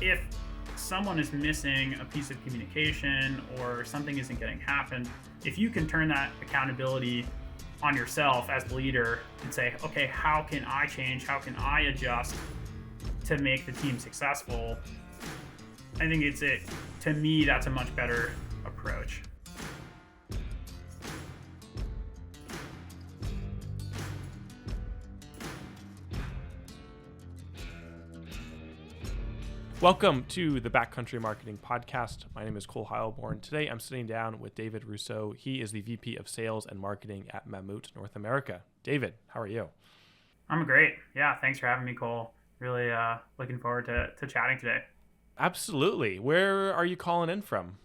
if someone is missing a piece of communication or something isn't getting happened, if you can turn that accountability on yourself as the leader and say, okay, how can I change? How can I adjust to make the team successful? I think to me, that's a much better approach. Welcome to the Backcountry Marketing Podcast. My name is Cole Heilborn. Today I'm sitting down with David Russo. He is the VP of Sales and Marketing at Mammut North America. David, how are you? I'm great. Yeah, thanks for having me, Cole. Really looking forward to chatting today. Absolutely. Where are you calling in from?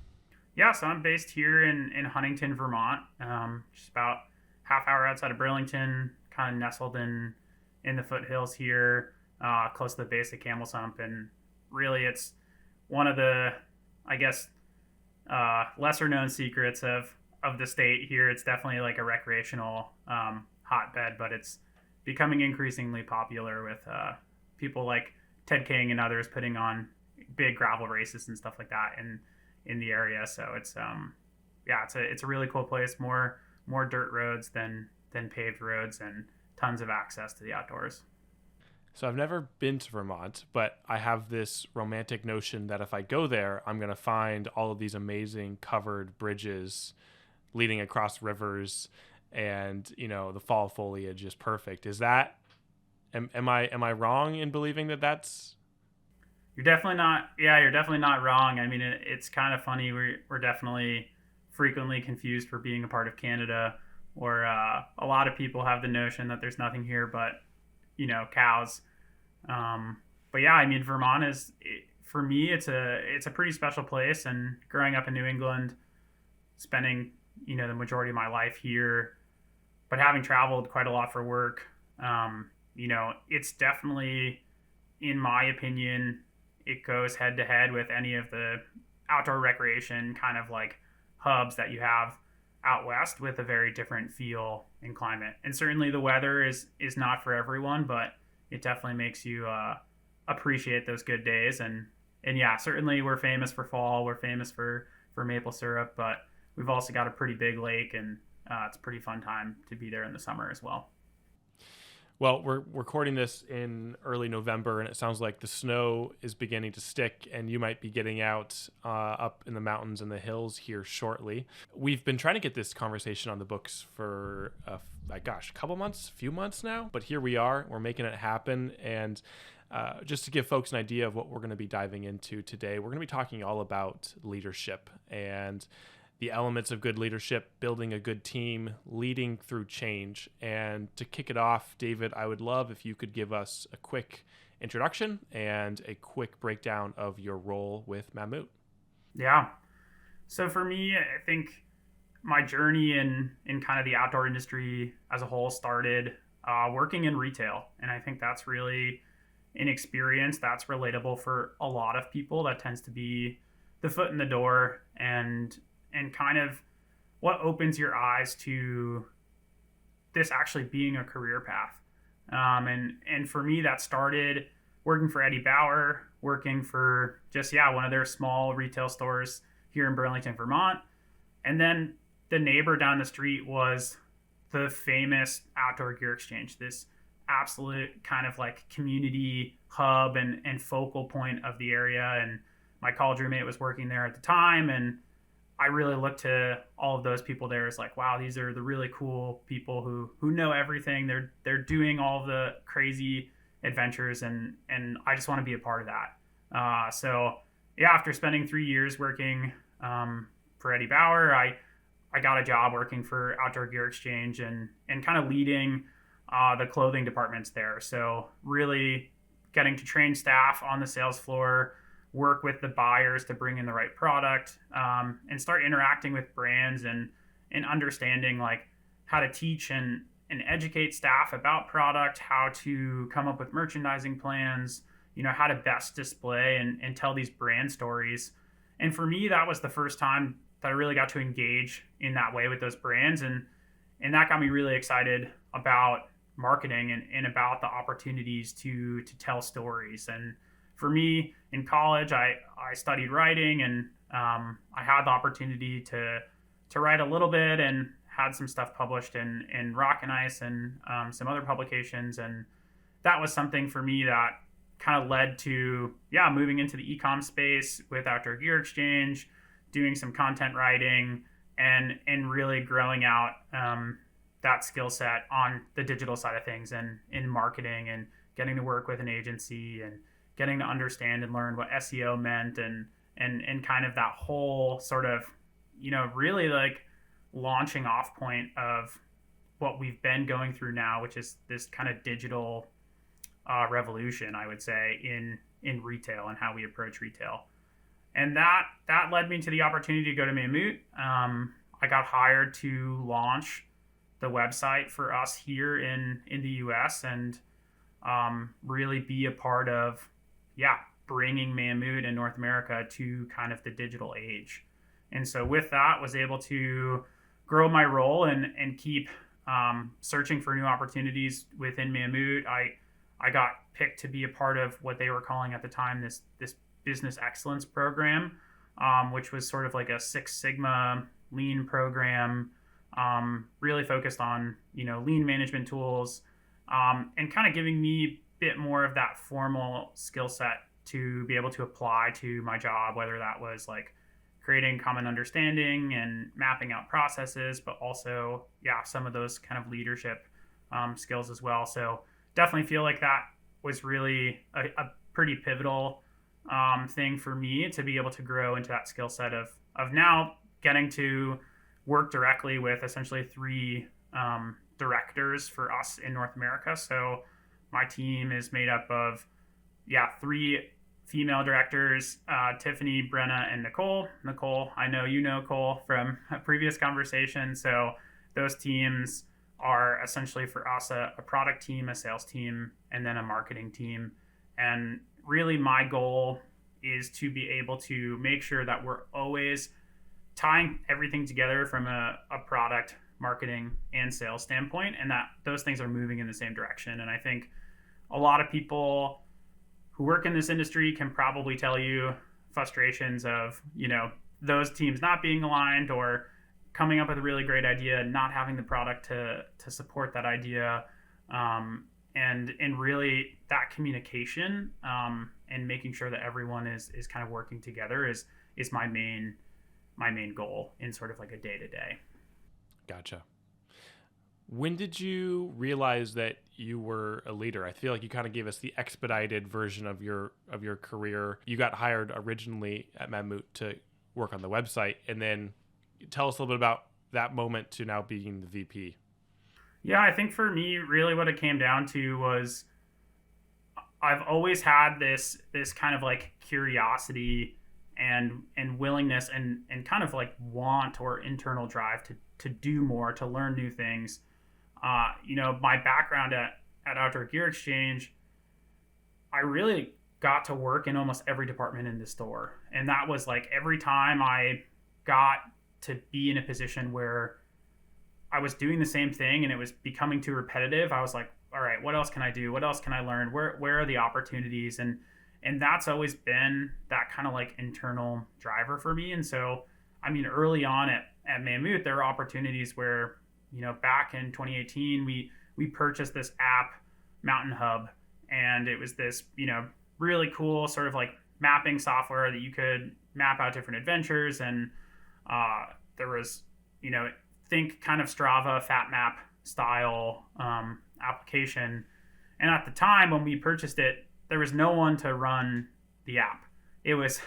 Yeah, so I'm based here in Huntington, Vermont, just about half hour outside of Burlington, kind of nestled in the foothills here, close to the base of Camel's Hump. And really, it's one of the, I guess, lesser known secrets of the state here. It's definitely like a recreational hotbed, but it's becoming increasingly popular with people like Ted King and others putting on big gravel races and stuff like that in the area. So it's it's a really cool place. More dirt roads than paved roads, and tons of access to the outdoors. So I've never been to Vermont, but I have this romantic notion that if I go there, I'm going to find all of these amazing covered bridges leading across rivers, and the fall foliage is perfect. Is that am I wrong in believing that that's? You're definitely not. Yeah, you're definitely not wrong. I mean, it's kind of funny. We're definitely frequently confused for being a part of Canada, or a lot of people have the notion that there's nothing here but cows. But yeah, I mean, Vermont is, for me, it's a pretty special place. And growing up in New England, spending the majority of my life here, but having traveled quite a lot for work, it's definitely, in my opinion, it goes head to head with any of the outdoor recreation kind of like hubs that you have out west, with a very different feel and climate. And certainly the weather is not for everyone, but it definitely makes you appreciate those good days. And yeah, certainly we're famous for fall. We're famous for maple syrup, but we've also got a pretty big lake, and it's a pretty fun time to be there in the summer as well. Well, we're recording this in early November, and it sounds like the snow is beginning to stick, and you might be getting out up in the mountains and the hills here shortly. We've been trying to get this conversation on the books for, a few months now, but here we are. We're making it happen, and just to give folks an idea of what we're going to be diving into today, we're going to be talking all about leadership and the elements of good leadership, building a good team, leading through change. And to kick it off, David, I would love if you could give us a quick introduction and a quick breakdown of your role with Mammut. Yeah. So for me, I think my journey in kind of the outdoor industry as a whole started working in retail. And I think that's really an experience that's relatable for a lot of people. That tends to be the foot in the door, and kind of what opens your eyes to this actually being a career path. And for me, that started working for Eddie Bauer, working for one of their small retail stores here in Burlington, Vermont. And then the neighbor down the street was the famous Outdoor Gear Exchange, this absolute kind of like community hub and focal point of the area. And my college roommate was working there at the time, and I really look to all of those people there as like, wow, these are the really cool people who know everything. They're doing all of the crazy adventures, and I just want to be a part of that. So yeah, after spending 3 years working for Eddie Bauer, I got a job working for Outdoor Gear Exchange and kind of leading the clothing departments there. So really getting to train staff on the sales floor, work with the buyers to bring in the right product, and start interacting with brands and understanding like how to teach and educate staff about product, how to come up with merchandising plans, how to best display and tell these brand stories. And for me, that was the first time that I really got to engage in that way with those brands. And that got me really excited about marketing and about the opportunities to tell stories. And for me in college, I studied writing, and I had the opportunity to write a little bit and had some stuff published in Rock and Ice and some other publications. And that was something for me that kind of led to, moving into the e-com space with Outdoor Gear Exchange, doing some content writing, and really growing out that skill set on the digital side of things and in marketing, and getting to work with an agency and getting to understand and learn what SEO meant, and kind of that whole sort of, really like launching off point of what we've been going through now, which is this kind of digital revolution, I would say, in retail and how we approach retail. And that led me to the opportunity to go to Mammut. I got hired to launch the website for us here in the US, and really be a part of, bringing Mammut in North America to kind of the digital age. And so with that, was able to grow my role and keep searching for new opportunities within Mammut. I got picked to be a part of what they were calling at the time this business excellence program, which was sort of like a Six Sigma lean program, really focused on, lean management tools, and kind of giving me a bit more of that formal skill set to be able to apply to my job, whether that was like creating common understanding and mapping out processes, but also, some of those kind of leadership skills as well. So definitely feel like that was really a pretty pivotal thing for me to be able to grow into that skill set of now getting to work directly with essentially 3 directors for us in North America. So my team is made up of 3 female directors, Tiffany, Brenna, and Nicole. Nicole, I know you know Cole from a previous conversation. So those teams are essentially for us a product team, a sales team, and then a marketing team. And really my goal is to be able to make sure that we're always tying everything together from a product, marketing, and sales standpoint, and that those things are moving in the same direction. And I think a lot of people who work in this industry can probably tell you frustrations of, those teams not being aligned, or coming up with a really great idea and not having the product to support that idea, and really that communication, and making sure that everyone is kind of working together is my main goal in sort of like a day-to-day. Gotcha. When did you realize that you were a leader? I feel like you kind of gave us the expedited version of your career. You got hired originally at Mammut to work on the website, and then tell us a little bit about that moment to now being the VP. Yeah, I think for me, really what it came down to was I've always had this kind of like curiosity and willingness and kind of like want or internal drive to do more, to learn new things. My background at Outdoor Gear Exchange, I really got to work in almost every department in the store. And that was like every time I got to be in a position where I was doing the same thing and it was becoming too repetitive, I was like, all right, what else can I do? What else can I learn? Where are the opportunities? And that's always been that kind of like internal driver for me. And so, I mean, early on at Mammut, there were opportunities where, back in 2018, we purchased this app, Mountain Hub, and it was this, really cool sort of like mapping software that you could map out different adventures. And there was, think kind of Strava, Fat Map style application. And at the time when we purchased it, there was no one to run the app. It was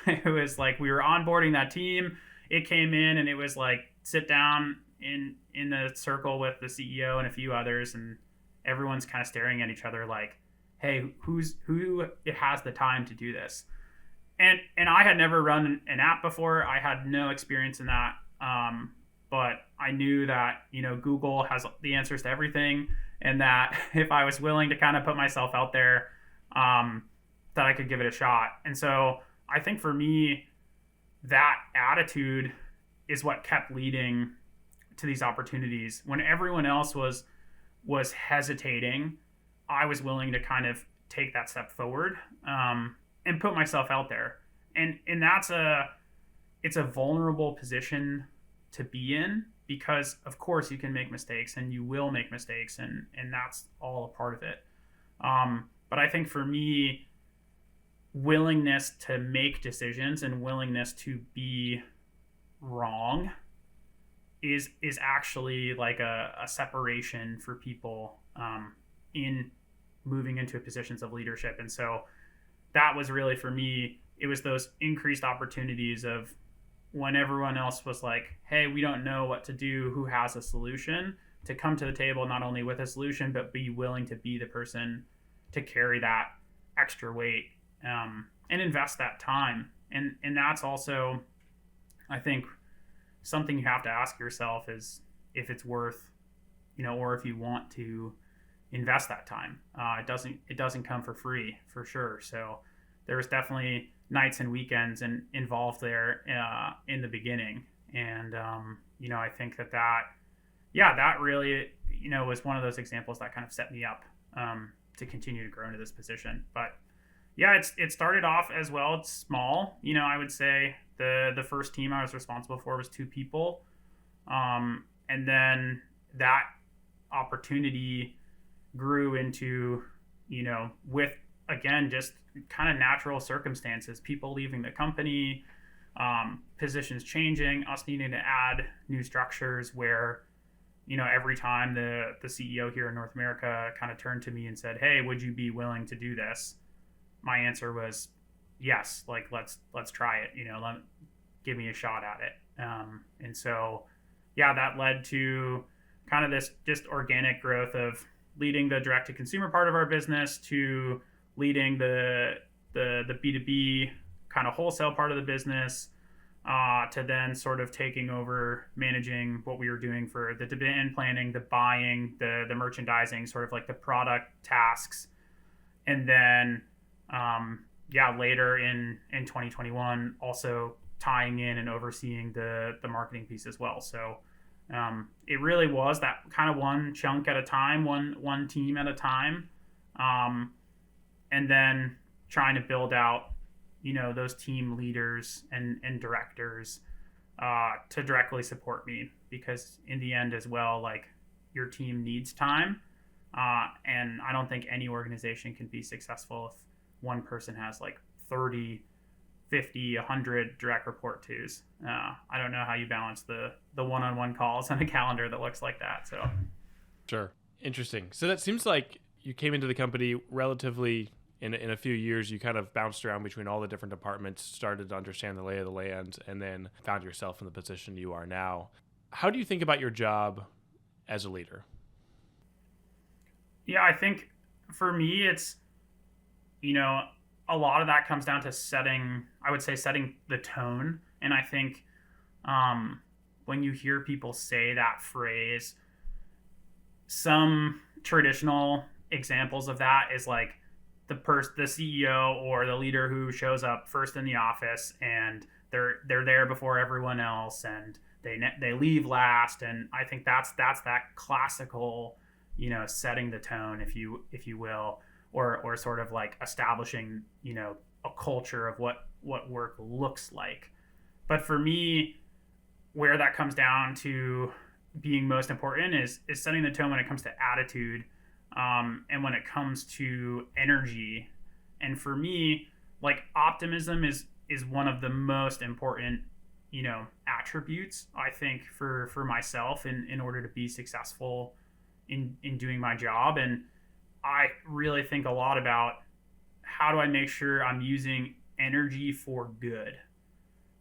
like we were onboarding that team. It came in and it was like sit down in the circle with the CEO and a few others, and everyone's kind of staring at each other like, hey, who has the time to do this? And I had never run an app before. I had no experience in that. But I knew that, Google has the answers to everything, and that if I was willing to kind of put myself out there, that I could give it a shot. And so I think for me, that attitude is what kept leading to these opportunities. When everyone else was hesitating, I was willing to kind of take that step forward. and put myself out there. And it's a vulnerable position to be in, because of course you can make mistakes and you will make mistakes, and that's all a part of it. But I think for me, willingness to make decisions and willingness to be wrong is actually like a separation for people in moving into positions of leadership. And so that was really, for me, it was those increased opportunities of when everyone else was like, hey, we don't know what to do, who has a solution, to come to the table not only with a solution, but be willing to be the person to carry that extra weight, and invest that time. And that's also, I think, something you have to ask yourself is if it's worth, or if you want to invest that time. It doesn't come for free, for sure. So there was definitely nights and weekends involved there in the beginning. And, I think that really, was one of those examples that kind of set me up to continue to grow into this position. But yeah, it started off as well. It's small. I would say the first team I was responsible for was 2 people. And then that opportunity grew into, with, again, just kind of natural circumstances, people leaving the company, positions changing, us needing to add new structures where, every time the CEO here in North America kind of turned to me and said, hey, would you be willing to do this? My answer was yes, like let's try it, give me a shot at it. And so, yeah, that led to kind of this just organic growth of leading the direct to consumer part of our business, to leading the B2B kind of wholesale part of the business, to then sort of taking over managing what we were doing for the demand planning, the buying, the merchandising, sort of like the product tasks. And then, later in 2021, also tying in and overseeing the marketing piece as well. So it really was that kind of one chunk at a time, one team at a time, and then trying to build out, those team leaders and directors to directly support me, because in the end as well, like, your team needs time, and I don't think any organization can be successful if one person has like 30, 50, 100 direct report tos. I don't know how you balance the one-on-one calls on a calendar that looks like that. So sure. Interesting. So that seems like you came into the company relatively in a few years. You kind of bounced around between all the different departments, started to understand the lay of the land, and then found yourself in the position you are now. How do you think about your job as a leader? Yeah, I think for me, it's, a lot of that comes down to setting the tone. And I think when you hear people say that phrase, some traditional examples of that is like the CEO or the leader who shows up first in the office, and they're there before everyone else, and they leave last. And I think that's that classical, setting the tone, if you will, or sort of like establishing, a culture of what work looks like. But for me, where that comes down to being most important is setting the tone when it comes to attitude, and when it comes to energy. And for me, like, optimism is one of the most important, attributes, I think, for myself in order to be successful in doing my job. And I really think a lot about how do I make sure I'm using energy for good,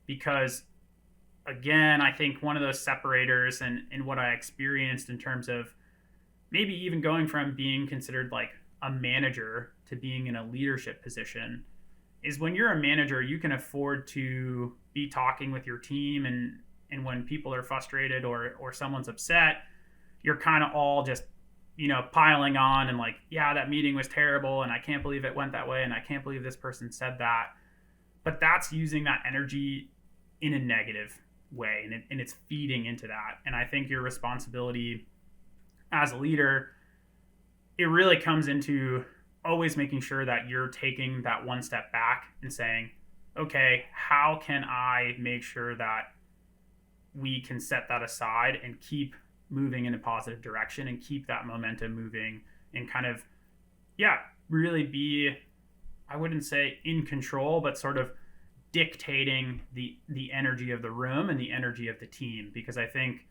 because again, I think one of those separators and what I experienced in terms of maybe even going from being considered like a manager to being in a leadership position is when you're a manager, you can afford to be talking with your team, and when people are frustrated or someone's upset, you're kind of all just, piling on and like, yeah, that meeting was terrible and I can't believe it went that way and I can't believe this person said that. But that's using that energy in a negative way, and it's feeding into that. And I think your responsibility as a leader, it really comes into always making sure that you're taking that one step back and saying, okay, how can I make sure that we can set that aside and keep moving in a positive direction and keep that momentum moving and kind of, really be, I wouldn't say in control, but sort of dictating the energy of the room and the energy of the team. Because I think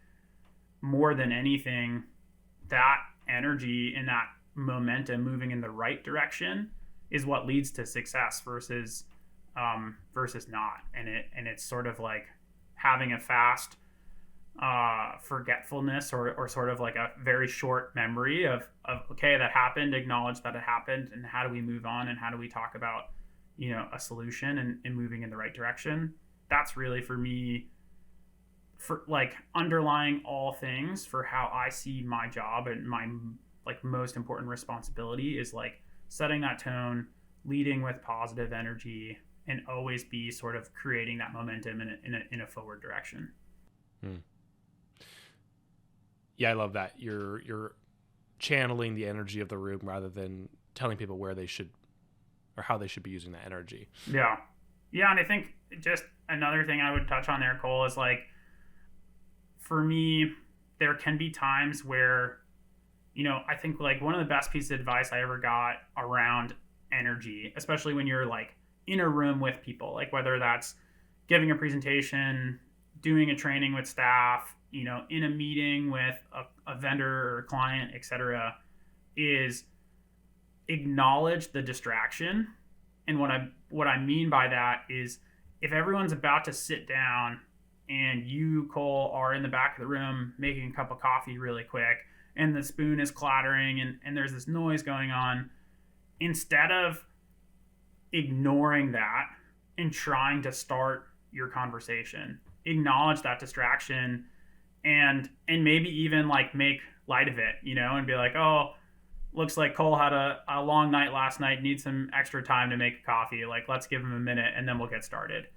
more than anything, that energy and that momentum moving in the right direction is what leads to success versus not. And it's sort of like having a fast forgetfulness or sort of like a very short memory of okay, that happened, acknowledge that it happened, and how do we move on, and how do we talk about a solution and moving in the right direction. That's really for me, for like underlying all things for how I see my job and my like most important responsibility is like setting that tone, leading with positive energy, and always be sort of creating that momentum in a forward direction. Yeah, I love that. You're channeling the energy of the room rather than telling people where they should or how they should be using that energy. Yeah. And I think just another thing I would touch on there, Cole, is like, for me, there can be times where, I think like one of the best pieces of advice I ever got around energy, especially when you're like in a room with people, like whether that's giving a presentation, doing a training with staff, in a meeting with a vendor or a client, etc., is acknowledge the distraction. And what I mean by that is if everyone's about to sit down and you, Cole, are in the back of the room making a cup of coffee really quick and the spoon is clattering and there's this noise going on, instead of ignoring that and trying to start your conversation, acknowledge that distraction and maybe even like make light of it, and be like, oh, looks like Cole had a long night last night, needs some extra time to make a coffee. Like, let's give him a minute and then we'll get started.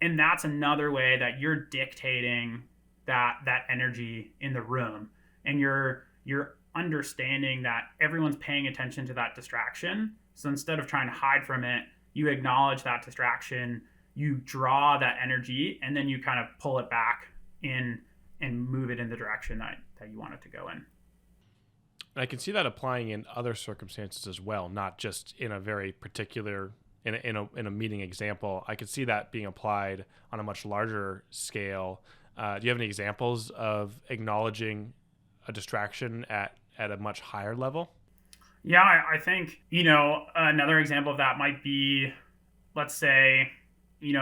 And that's another way that you're dictating that energy in the room. And you're understanding that everyone's paying attention to that distraction. So instead of trying to hide from it, you acknowledge that distraction, you draw that energy, and then you kind of pull it back in and move it in the direction that you want it to go in. I can see that applying in other circumstances as well, not just in a very particular, in a meeting example. I could see that being applied on a much larger scale. Do you have any examples of acknowledging a distraction at a much higher level? Yeah, I think, another example of that might be, let's say,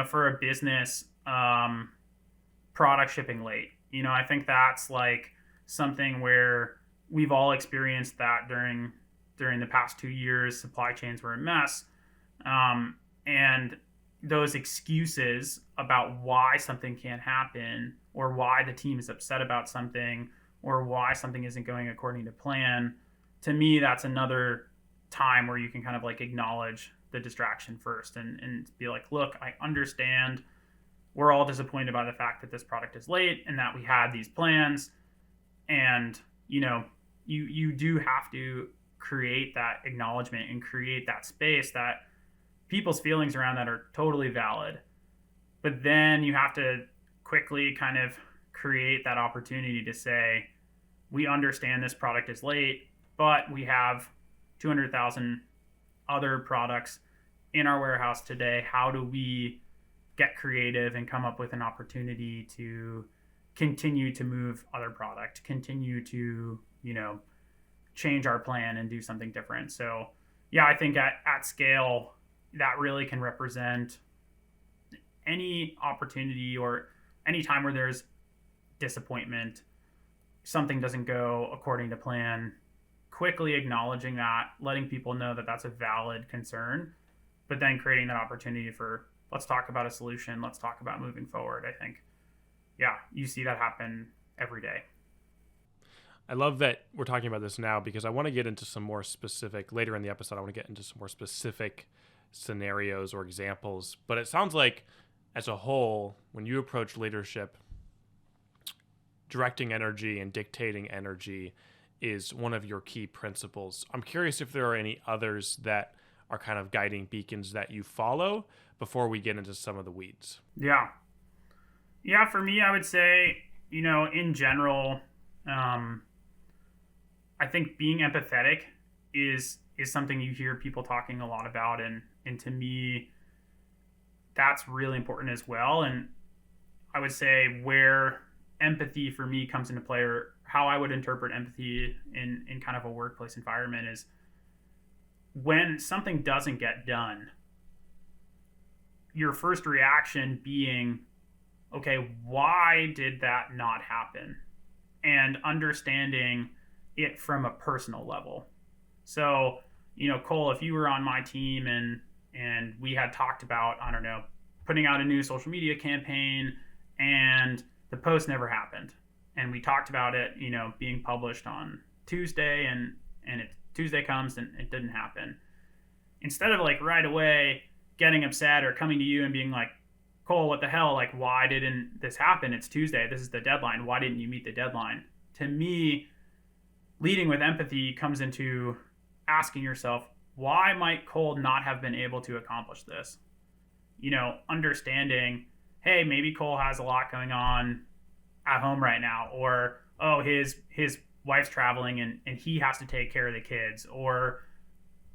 for a business, product shipping late. I think that's like something where we've all experienced that during the past 2 years. Supply chains were a mess. And those excuses about why something can't happen or why the team is upset about something or why something isn't going according to plan, to me, that's another time where you can kind of like acknowledge the distraction first and be like, look, I understand we're all disappointed by the fact that this product is late and that we had these plans. And, you do have to create that acknowledgement and create that space that people's feelings around that are totally valid. But then you have to quickly kind of create that opportunity to say, we understand this product is late, but we have 200,000 other products in our warehouse today. How do we get creative and come up with an opportunity to continue to move other product, continue to, change our plan and do something different? So yeah, I think at scale, that really can represent any opportunity or any time where there's disappointment, something doesn't go according to plan, quickly acknowledging that, letting people know that that's a valid concern, but then creating that opportunity for, let's talk about a solution, let's talk about moving forward. I think, you see that happen every day. I love that we're talking about this now because I want to get into some more specific, later in the episode, I want to get into some more specific scenarios or examples. But it sounds like, as a whole, when you approach leadership, directing energy and dictating energy is one of your key principles. I'm curious if there are any others that are kind of guiding beacons that you follow before we get into some of the weeds. Yeah. Yeah, for me, I would say, in general, I think being empathetic is something you hear people talking a lot about, and to me, that's really important as well. And I would say where empathy for me comes into play, or how I would interpret empathy in kind of a workplace environment, is when something doesn't get done, your first reaction being, okay, why did that not happen? And understanding it from a personal level. So, Cole, if you were on my team and we had talked about, I don't know, putting out a new social media campaign and the post never happened, and we talked about it, being published on Tuesday, and Tuesday comes and it didn't happen. Instead of like right away getting upset or coming to you and being like, Cole, what the hell? Like, why didn't this happen? It's Tuesday. This is the deadline. Why didn't you meet the deadline? To me, leading with empathy comes into asking yourself, why might Cole not have been able to accomplish this? Understanding, hey, maybe Cole has a lot going on at home right now, or, oh, his wife's traveling and he has to take care of the kids, or,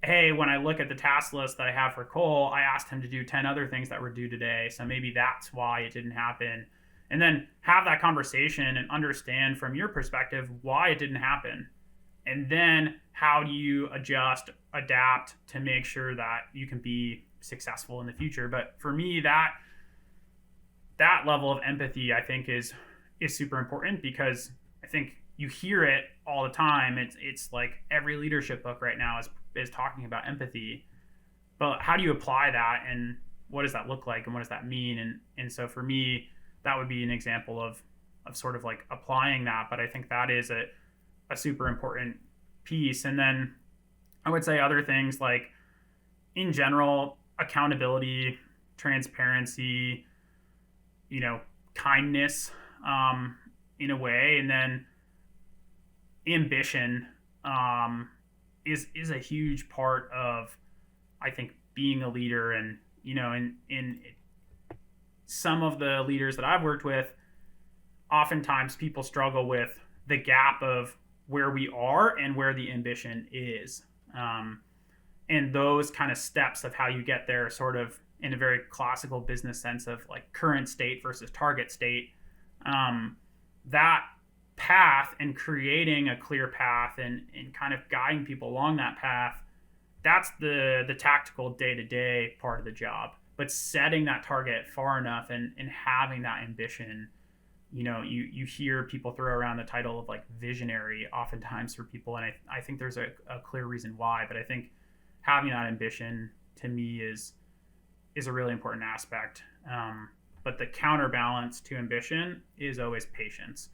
hey, when I look at the task list that I have for Cole, I asked him to do 10 other things that were due today, so maybe that's why it didn't happen. And then have that conversation and understand from your perspective why it didn't happen. And then how do you adjust, adapt to make sure that you can be successful in the future? But for me, that level of empathy, I think, is super important, because I think you hear it all the time. It's like every leadership book right now is talking about empathy. But how do you apply that, and what does that look like, and what does that mean? And so for me, that would be an example of sort of like applying that. But I think that is a super important piece. And then I would say other things like, in general, accountability, transparency, kindness, in a way, and then ambition is a huge part of, I think, being a leader. And in some of the leaders that I've worked with, oftentimes people struggle with the gap of where we are and where the ambition is. And those kind of steps of how you get there, sort of in a very classical business sense of like current state versus target state, that path and creating a clear path and kind of guiding people along that path, that's the tactical day-to-day part of the job. But setting that target far enough and having that ambition, you hear people throw around the title of like visionary oftentimes for people, and I think there's a clear reason why. But I think having that ambition, to me, is a really important aspect. But the counterbalance to ambition is always patience.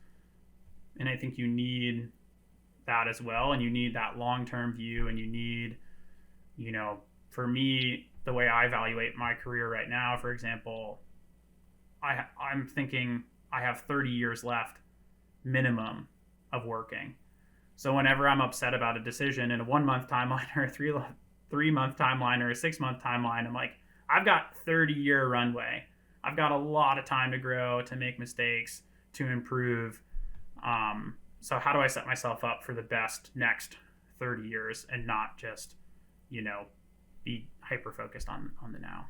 And I think you need that as well. And you need that long-term view. And you need, for me, the way I evaluate my career right now, for example, I'm thinking I have 30 years left minimum of working. So whenever I'm upset about a decision in a 1-month timeline or a 3-month timeline or a 6-month timeline, I'm like, I've got 30-year runway. I've got a lot of time to grow, to make mistakes, to improve. So how do I set myself up for the best next 30 years and not just, be hyper-focused on the now?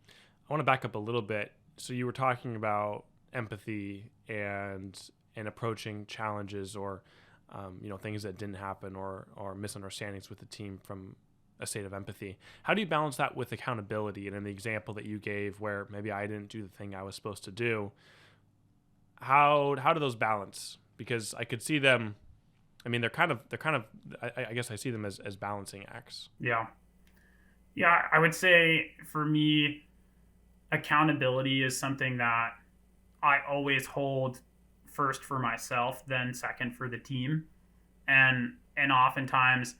I want to back up a little bit. So you were talking about empathy and approaching challenges or, things that didn't happen or misunderstandings with the team from a state of empathy. How do you balance that with accountability? And in the example that you gave where maybe I didn't do the thing I was supposed to do, how do those balance? Because I could see them, they're kind of, I guess I see them as balancing acts. Yeah. Yeah, I would say for me, accountability is something that I always hold first for myself, then second for the team. And oftentimes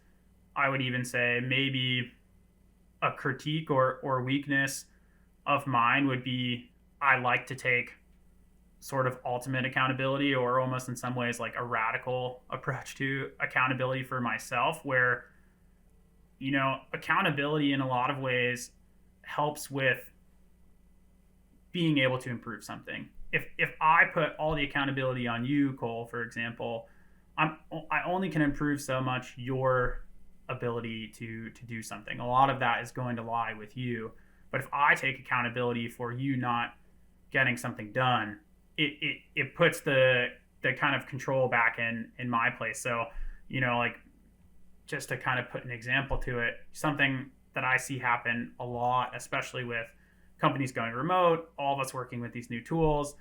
I would even say maybe a critique or weakness of mine would be, I like to take sort of ultimate accountability, or almost in some ways like a radical approach to accountability for myself, where, accountability in a lot of ways helps with being able to improve something. If I put all the accountability on you, Cole, for example, I only can improve so much your ability to do something. A lot of that is going to lie with you. But if I take accountability for you not getting something done, it puts the kind of control back in my place. So, like, just to kind of put an example to it, something that I see happen a lot, especially with companies going remote, all of us working with these new tools,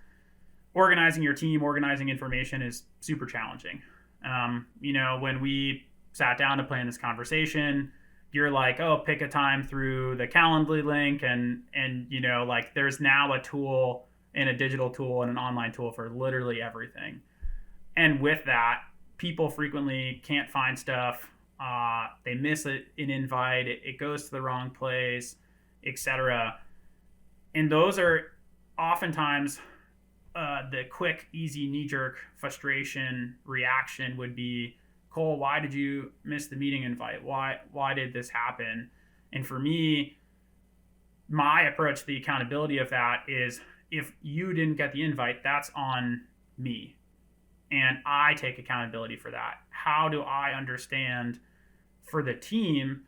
organizing your team, organizing information is super challenging. When we sat down to plan this conversation, you're like, oh, pick a time through the Calendly link, and like, there's now a tool and a digital tool and an online tool for literally everything. And with that, people frequently can't find stuff. They miss an invite. It goes to the wrong place, etc. And those are oftentimes the quick, easy, knee-jerk frustration reaction would be, Cole, why did you miss the meeting invite? Why did this happen? And for me, my approach to the accountability of that is, if you didn't get the invite, that's on me. And I take accountability for that. How do I understand for the team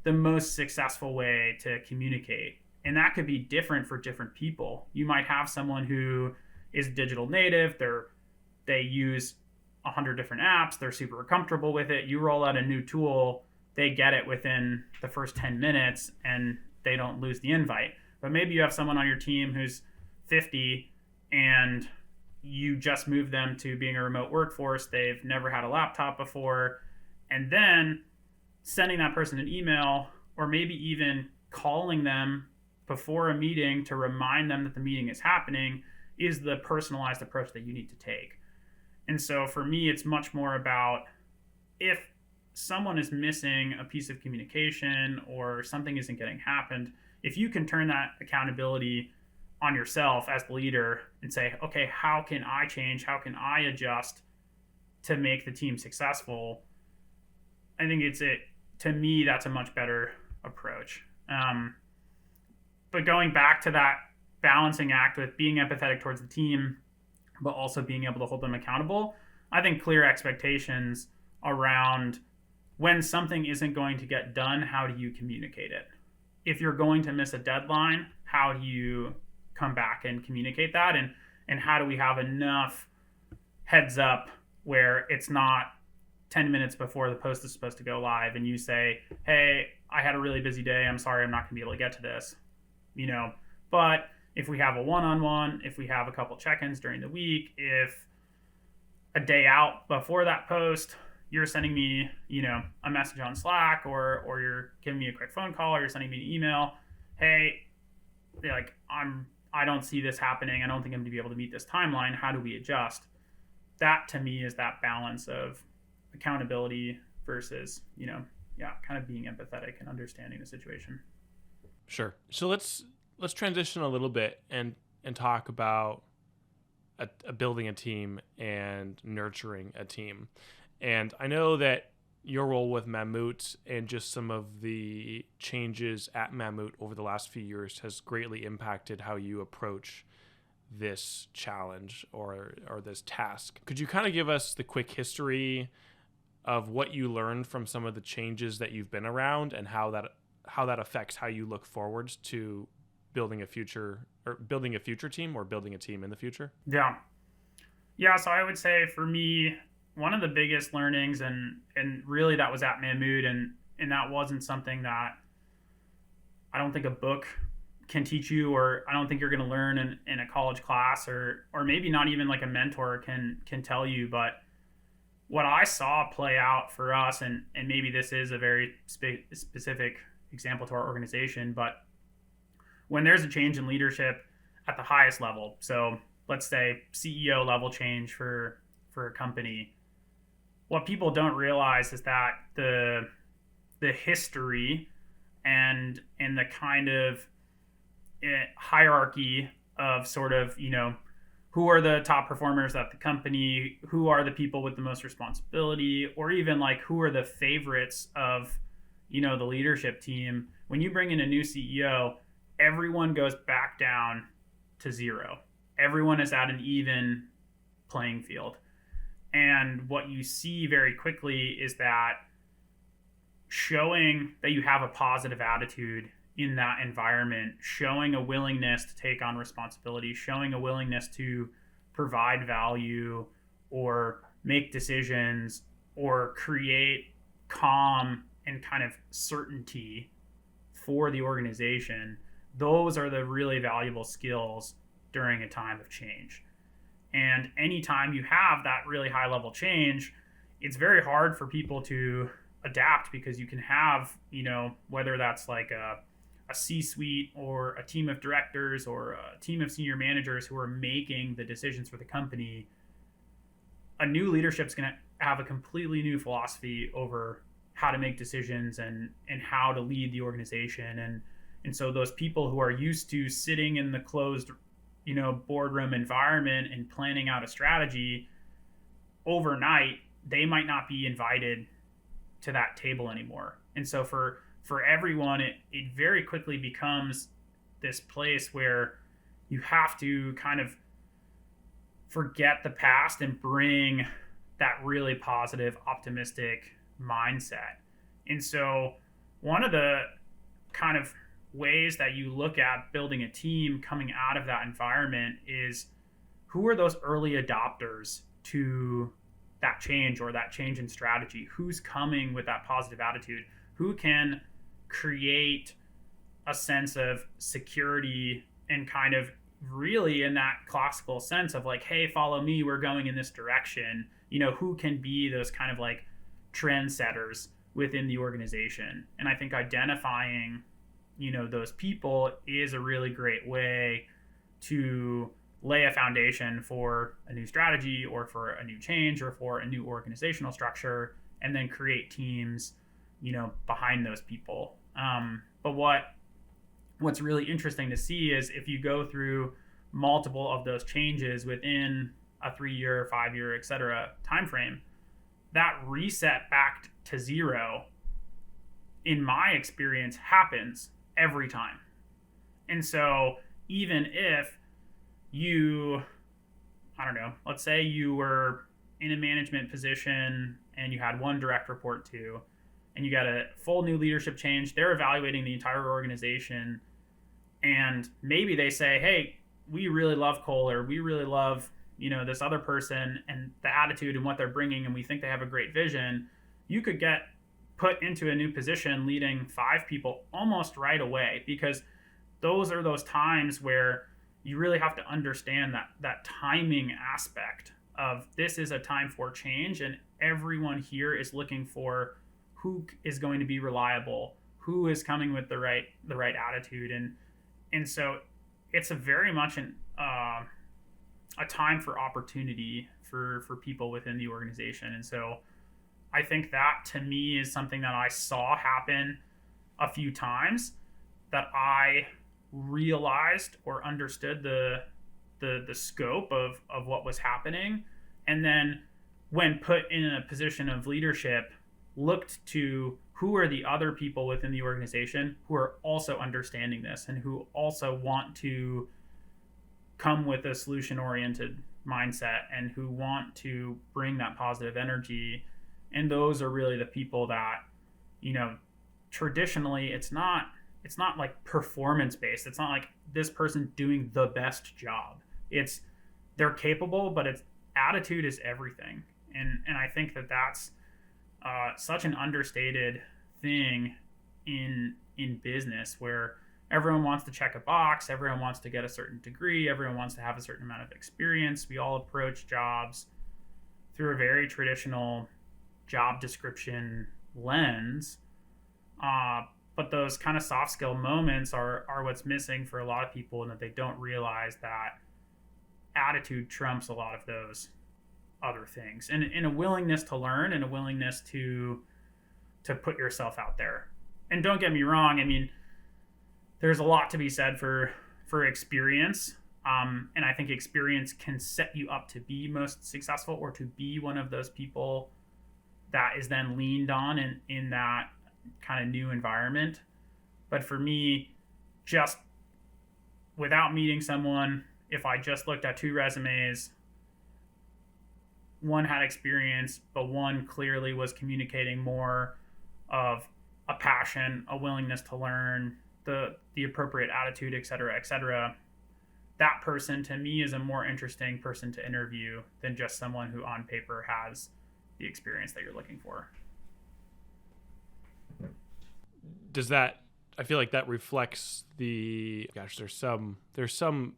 the most successful way to communicate? And that could be different for different people. You might have someone who is digital native. They use 100 different apps. They're super comfortable with it. You roll out a new tool, they get it within the first 10 minutes and they don't lose the invite. But maybe you have someone on your team who's 50 and you just moved them to being a remote workforce. They've never had a laptop before. And then sending that person an email, or maybe even calling them before a meeting to remind them that the meeting is happening, is the personalized approach that you need to take. And so for me, it's much more about, if someone is missing a piece of communication or something isn't getting happened, if you can turn that accountability on yourself as the leader and say, okay, how can I change? How can I adjust to make the team successful? I think to me, that's a much better approach. But going back to that balancing act with being empathetic towards the team, but also being able to hold them accountable, I think clear expectations around when something isn't going to get done, how do you communicate it? If you're going to miss a deadline, how do you come back and communicate that? And how do we have enough heads up where it's not 10 minutes before the post is supposed to go live and you say, hey, I had a really busy day. I'm sorry, I'm not going to be able to get to this. But if we have a one-on-one, if we have a couple check-ins during the week, if a day out before that post, you're sending me, a message on Slack, or you're giving me a quick phone call, or you're sending me an email, hey, like, I don't see this happening. I don't think I'm going to be able to meet this timeline. How do we adjust? That to me is that balance of accountability versus, kind of being empathetic and understanding the situation. Sure. So let's transition a little bit and talk about building a team and nurturing a team. And I know that your role with Mammut and just some of the changes at Mammut over the last few years has greatly impacted how you approach this challenge or this task. Could you kind of give us the quick history of what you learned from some of the changes that you've been around, and how that affects how you look forward to building a future team, or building a team in the future? Yeah. So I would say for me, one of the biggest learnings, and really that was at Mammut, and that wasn't something that I don't think a book can teach you, or I don't think you're going to learn in a college class, or maybe not even like a mentor can tell you. But what I saw play out for us, and maybe this is a very specific example to our organization, but when there's a change in leadership at the highest level, so let's say CEO level change for a company, what people don't realize is that the history and the kind of hierarchy of sort of, who are the top performers at the company, who are the people with the most responsibility, or even like who are the favorites of, the leadership team. When you bring in a new CEO, everyone goes back down to zero. Everyone is at an even playing field. And what you see very quickly is that showing that you have a positive attitude in that environment, showing a willingness to take on responsibility, showing a willingness to provide value or make decisions or create calm and kind of certainty for the organization, those are the really valuable skills during a time of change. And anytime you have that really high level change, it's very hard for people to adapt, because you can have, whether that's like a C-suite or a team of directors or a team of senior managers who are making the decisions for the company, a new leadership's going to have a completely new philosophy over how to make decisions and how to lead the organization. And so those people who are used to sitting in the closed, boardroom environment and planning out a strategy, overnight, they might not be invited to that table anymore. And so for everyone, it very quickly becomes this place where you have to kind of forget the past and bring that really positive, optimistic mindset. And so one of the kind of ways that you look at building a team coming out of that environment is, who are those early adopters to that change or that change in strategy? Who's coming with that positive attitude? Who can create a sense of security and kind of really in that classical sense of like, hey, follow me, we're going in this direction? Who can be those kind of like trendsetters within the organization? And I think identifying, those people is a really great way to lay a foundation for a new strategy or for a new change or for a new organizational structure, and then create teams, behind those people. But what's really interesting to see is if you go through multiple of those changes within a 3-year, 5-year, et cetera, timeframe, that reset back to zero, in my experience, happens every time. And so even if you, let's say you were in a management position and you had one direct report to, and you got a full new leadership change, they're evaluating the entire organization, and maybe they say, hey, we really love Cole, or we really love, this other person and the attitude and what they're bringing, and we think they have a great vision. You could get put into a new position leading 5 people almost right away, because those are those times where you really have to understand that timing aspect of, this is a time for change, and everyone here is looking for who is going to be reliable, who is coming with the right attitude, and so it's a very much a time for opportunity for people within the organization. And so I think that, to me, is something that I saw happen a few times, that I realized or understood the scope of what was happening, and then when put in a position of leadership, looked to who are the other people within the organization who are also understanding this and who also want to come with a solution-oriented mindset and who want to bring that positive energy. And those are really the people that, traditionally it's not like performance based. It's not like this person doing the best job. It's, they're capable, but it's attitude is everything. And I think that's such an understated thing in business, where everyone wants to check a box, everyone wants to get a certain degree, everyone wants to have a certain amount of experience. We all approach jobs through a very traditional job description lens, but those kind of soft skill moments are what's missing for a lot of people, and that they don't realize that attitude trumps a lot of those other things, and a willingness to learn and a willingness to put yourself out there. And don't get me wrong, I mean, there's a lot to be said for experience. And I think experience can set you up to be most successful or to be one of those people that is then leaned on in that kind of new environment. But for me, just without meeting someone, if I just looked at two resumes, one had experience, but one clearly was communicating more of a passion, a willingness to learn, the appropriate attitude, et cetera, that person to me is a more interesting person to interview than just someone who on paper has the experience that you're looking for. Does that, I feel like that reflects there's some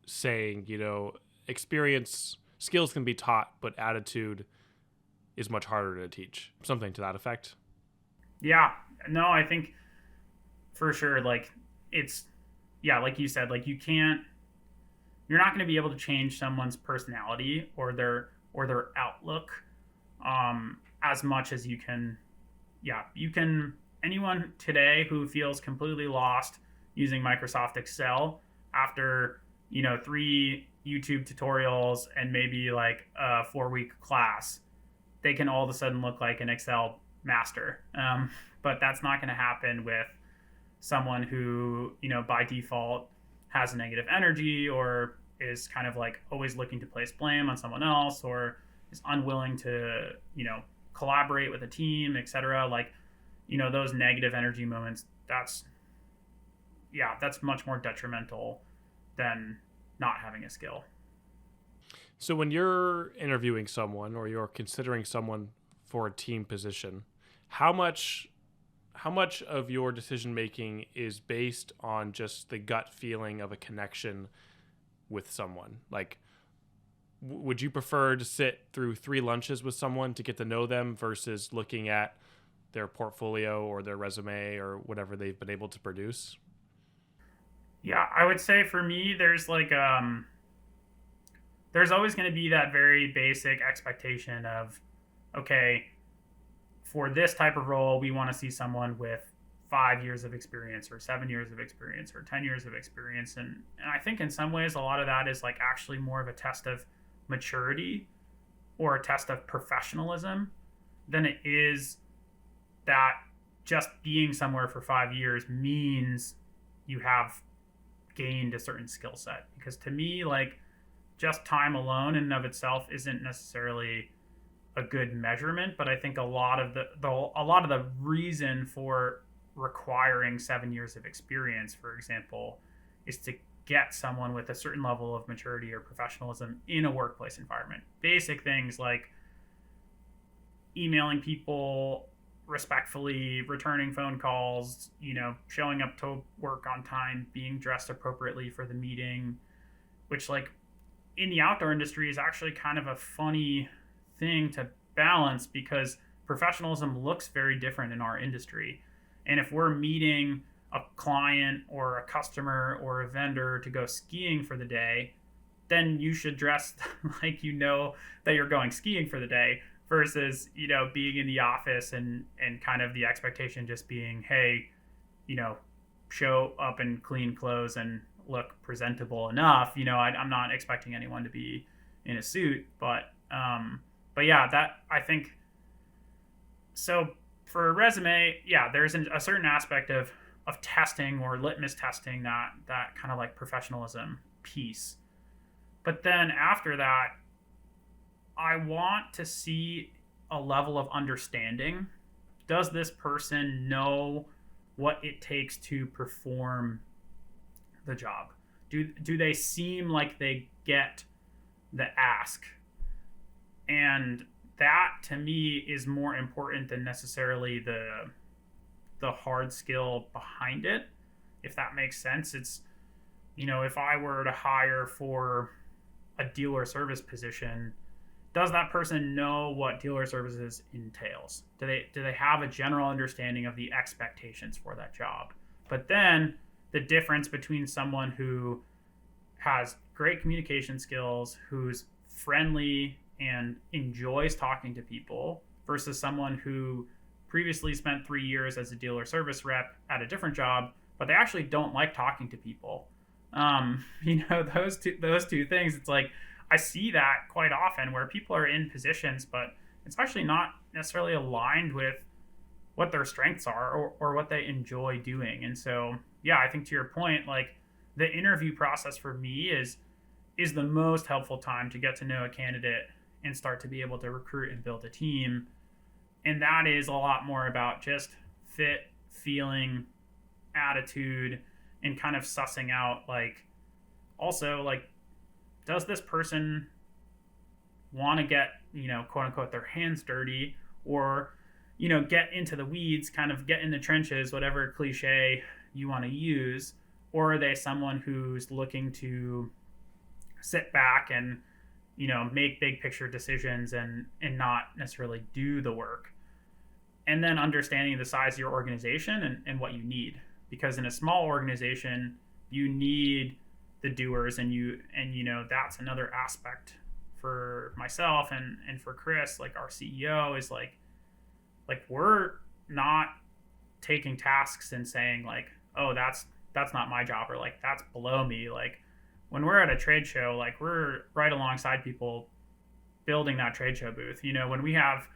saying, experience, skills can be taught, but attitude is much harder to teach. Something to that effect. Yeah, no, I think for sure, like it's, yeah, like you said, like you're not going to be able to change someone's personality or their outlook as much as you can. Yeah, you can. Anyone today who feels completely lost using Microsoft Excel after 3 YouTube tutorials and maybe like a 4-week class, they can all of a sudden look like an Excel master. But that's not going to happen with someone who, by default has negative energy or is kind of like always looking to place blame on someone else or is unwilling to, collaborate with a team, etc. Like, those negative energy moments, that's much more detrimental than not having a skill. So when you're interviewing someone or you're considering someone for a team position, how much of your decision making is based on just the gut feeling of a connection with someone? Like, would you prefer to sit through 3 lunches with someone to get to know them versus looking at their portfolio or their resume or whatever they've been able to produce? Yeah, I would say for me, there's like there's always going to be that very basic expectation of, okay, for this type of role, we want to see someone with 5 years of experience or 7 years of experience or 10 years of experience. And I think in some ways, a lot of that is like actually more of a test of maturity or a test of professionalism than it is that just being somewhere for 5 years means you have gained a certain skill set. Because to me, like, just time alone in and of itself isn't necessarily a good measurement, but I think a lot of the reason for requiring 7 years of experience, for example, is to get someone with a certain level of maturity or professionalism in a workplace environment. Basic things like emailing people respectfully, returning phone calls, showing up to work on time, being dressed appropriately for the meeting, which, like, in the outdoor industry is actually kind of a funny thing to balance because professionalism looks very different in our industry. And if we're meeting a client or a customer or a vendor to go skiing for the day, then you should dress like that you're going skiing for the day versus, being in the office and kind of the expectation just being, hey, show up in clean clothes and look presentable enough. I'm not expecting anyone to be in a suit, but yeah, that I think. So for a resume, yeah, there's a certain aspect of testing or litmus testing that kind of like professionalism piece. But then after that, I want to see a level of understanding. Does this person know what it takes to perform the job? Do they seem like they get the ask? And that to me is more important than necessarily the hard skill behind it, if that makes sense. It's, if I were to hire for a dealer service position, does that person know what dealer services entails? Do they have a general understanding of the expectations for that job? But then the difference between someone who has great communication skills, who's friendly and enjoys talking to people, versus someone who previously spent 3 years as a dealer service rep at a different job, but they actually don't like talking to people. Those two things, it's like I see that quite often where people are in positions, but it's actually not necessarily aligned with what their strengths are, or what they enjoy doing. And so, yeah, I think to your point, like the interview process for me is the most helpful time to get to know a candidate and start to be able to recruit and build a team. And that is a lot more about just fit, feeling, attitude, and kind of sussing out, like, also, like, does this person want to get, quote unquote, their hands dirty, or, get into the weeds, kind of get in the trenches, whatever cliche you want to use, or are they someone who's looking to sit back and, make big picture decisions and not necessarily do the work? And then understanding the size of your organization and what you need, because in a small organization you need the doers, and that's another aspect for myself and for Chris, like our CEO, is like we're not taking tasks and saying like, oh, that's not my job, or like that's below me. Like when we're at a trade show, like we're right alongside people building that trade show booth. When we have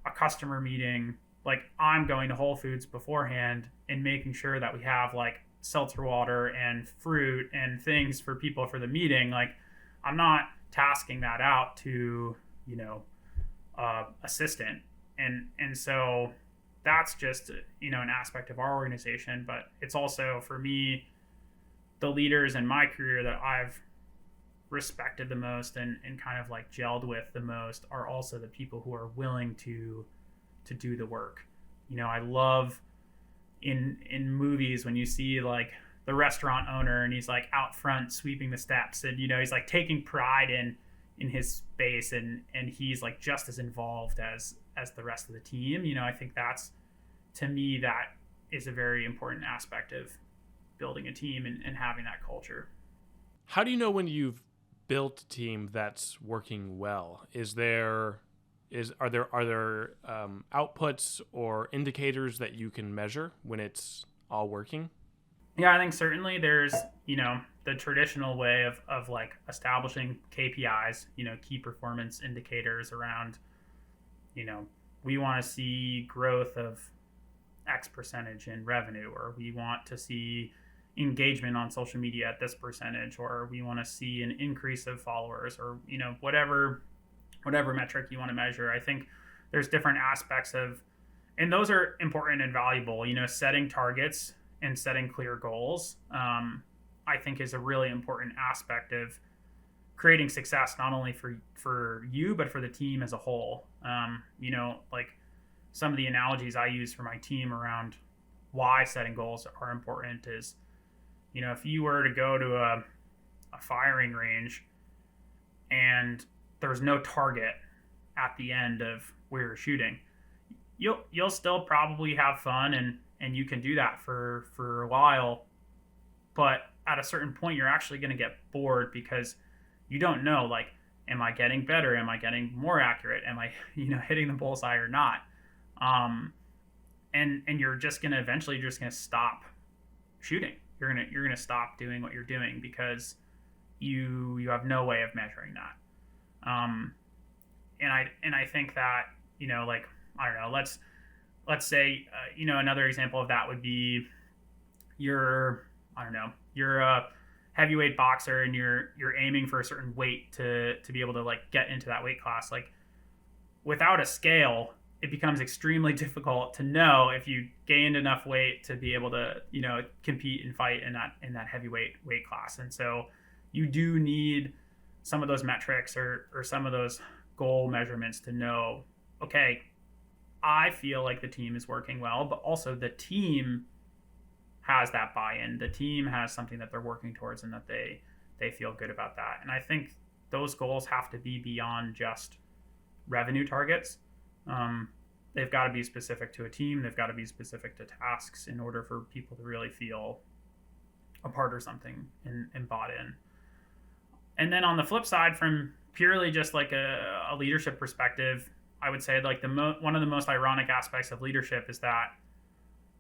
a customer meeting, like I'm going to Whole Foods beforehand and making sure that we have like seltzer water and fruit and things for people for the meeting. Like I'm not tasking that out to assistant, and so that's just an aspect of our organization. But it's also, for me, the leaders in my career that I've respected the most and kind of like gelled with the most are also the people who are willing to do the work. I love in movies when you see like the restaurant owner and he's like out front sweeping the steps, and he's like taking pride in his space, and he's like just as involved as the rest of the team. I think that's, to me, that is a very important aspect of building a team and having that culture. How do you know when you've built a team that's working well? Are there outputs or indicators that you can measure when it's all working? Yeah, I think certainly there's, the traditional way of like establishing KPIs, key performance indicators around, we want to see growth of X percentage in revenue, or we want to see engagement on social media at this percentage, or we want to see an increase of followers, or, whatever metric you want to measure. I think there's different aspects of, and those are important and valuable. Setting targets and setting clear goals, I think is a really important aspect of creating success, not only for you, but for the team as a whole. Like some of the analogies I use for my team around why setting goals are important is, if you were to go to a firing range and there's no target at the end of where you're shooting, you'll still probably have fun and you can do that for a while, but at a certain point you're actually going to get bored, because you don't know, like, am I getting better? Am I getting more accurate? Am I hitting the bullseye or not? And you're just going to eventually stop shooting. You're going to stop doing what you're doing because you have no way of measuring that. And I think that, like, I don't know, let's say, another example of that would be you're a heavyweight boxer and you're aiming for a certain weight to be able to like get into that weight class. Like without a scale, it becomes extremely difficult to know if you gained enough weight to be able to, compete and fight in that heavyweight weight class. And so you do need some of those metrics or some of those goal measurements to know, okay, I feel like the team is working well, but also the team has that buy-in. The team has something that they're working towards and that they feel good about that. And I think those goals have to be beyond just revenue targets. They've got to be specific to a team. They've got to be specific to tasks in order for people to really feel a part of something and bought in. And then on the flip side, from purely just like a leadership perspective, I would say like one of the most ironic aspects of leadership is that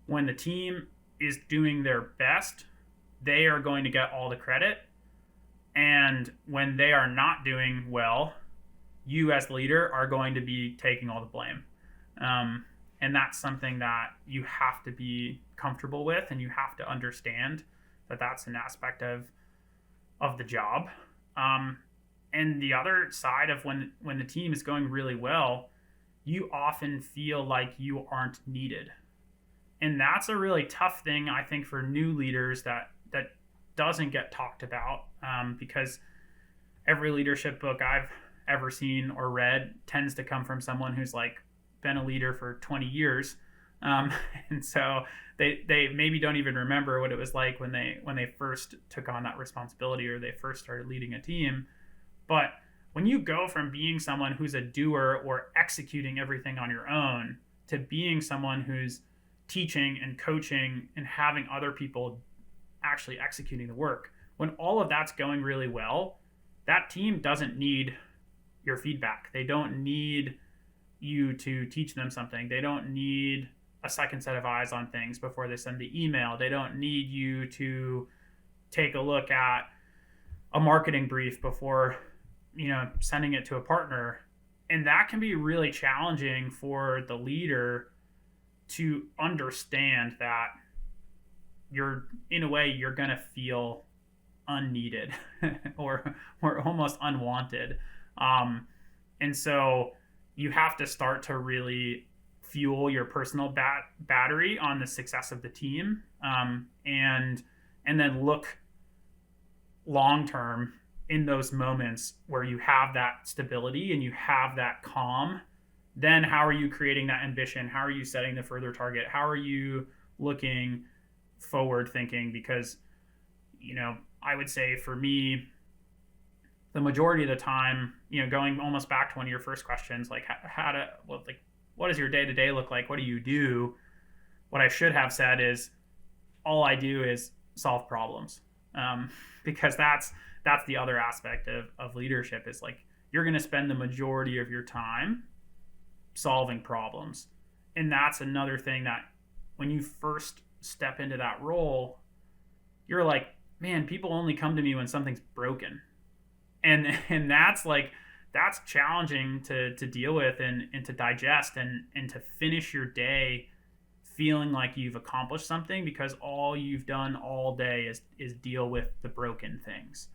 when the team is doing their best, they are going to get all the credit. And when they are not doing well, you as the leader are going to be taking all the blame. And that's something that you have to be comfortable with, and you have to understand that that's an aspect of the job. And the other side of when the team is going really well, you often feel like you aren't needed. And that's a really tough thing, I think, for new leaders that doesn't get talked about, because every leadership book I've ever seen or read tends to come from someone who's like been a leader for 20 years. And so they maybe don't even remember what it was like when they first took on that responsibility or they first started leading a team. But when you go from being someone who's a doer or executing everything on your own to being someone who's teaching and coaching and having other people actually executing the work, when all of that's going really well, that team doesn't need your feedback. They don't need you to teach them something. They don't need a second set of eyes on things before they send the email. They don't need you to take a look at a marketing brief before, sending it to a partner. And that can be really challenging for the leader to understand that in a way, you're going to feel unneeded or almost unwanted. And so you have to start to really fuel your personal battery on the success of the team, and then look long term in those moments where you have that stability and you have that calm. Then how are you creating that ambition? How are you setting the further target? How are you looking forward thinking? Because I would say for me, the majority of the time, going almost back to one of your first questions, like what does your day-to-day look like? What do you do? What I should have said is all I do is solve problems, because that's the other aspect of leadership is like you're going to spend the majority of your time solving problems. And that's another thing that when you first step into that role, you're like, man, people only come to me when something's broken. And that's challenging to deal with and to digest and to finish your day feeling like you've accomplished something because all you've done all day is deal with the broken things.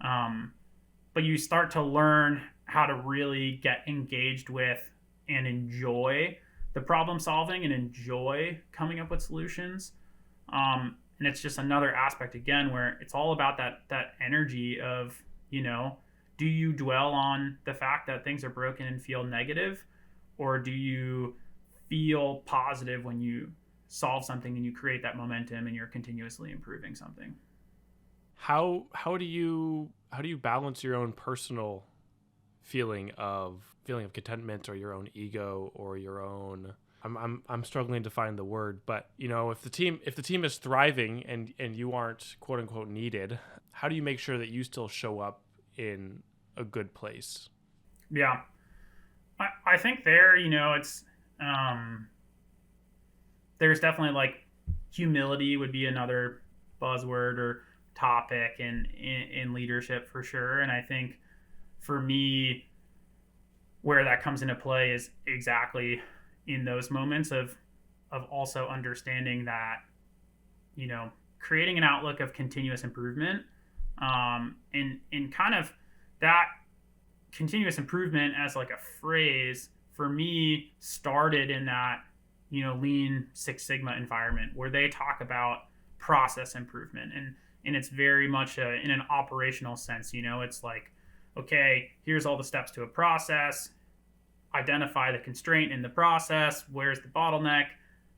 But you start to learn how to really get engaged with and enjoy the problem solving and enjoy coming up with solutions. And it's just another aspect again where it's all about that energy of, do you dwell on the fact that things are broken and feel negative, or do you feel positive when you solve something and you create that momentum and you're continuously improving something? How do you balance your own personal feeling of contentment or your own ego or your own I'm struggling to find the word, but if the team is thriving and you aren't quote unquote needed, how do you make sure that you still show up in a good place? Yeah, I think there it's there's definitely like humility would be another buzzword or topic in leadership for sure. And I think for me, where that comes into play is exactly in those moments of also understanding that, creating an outlook of continuous improvement, and kind of that continuous improvement as like a phrase for me started in that, Lean Six Sigma environment where they talk about process improvement and it's very much in an operational sense. It's like, okay, here's all the steps to a process. Identify the constraint in the process. Where's the bottleneck?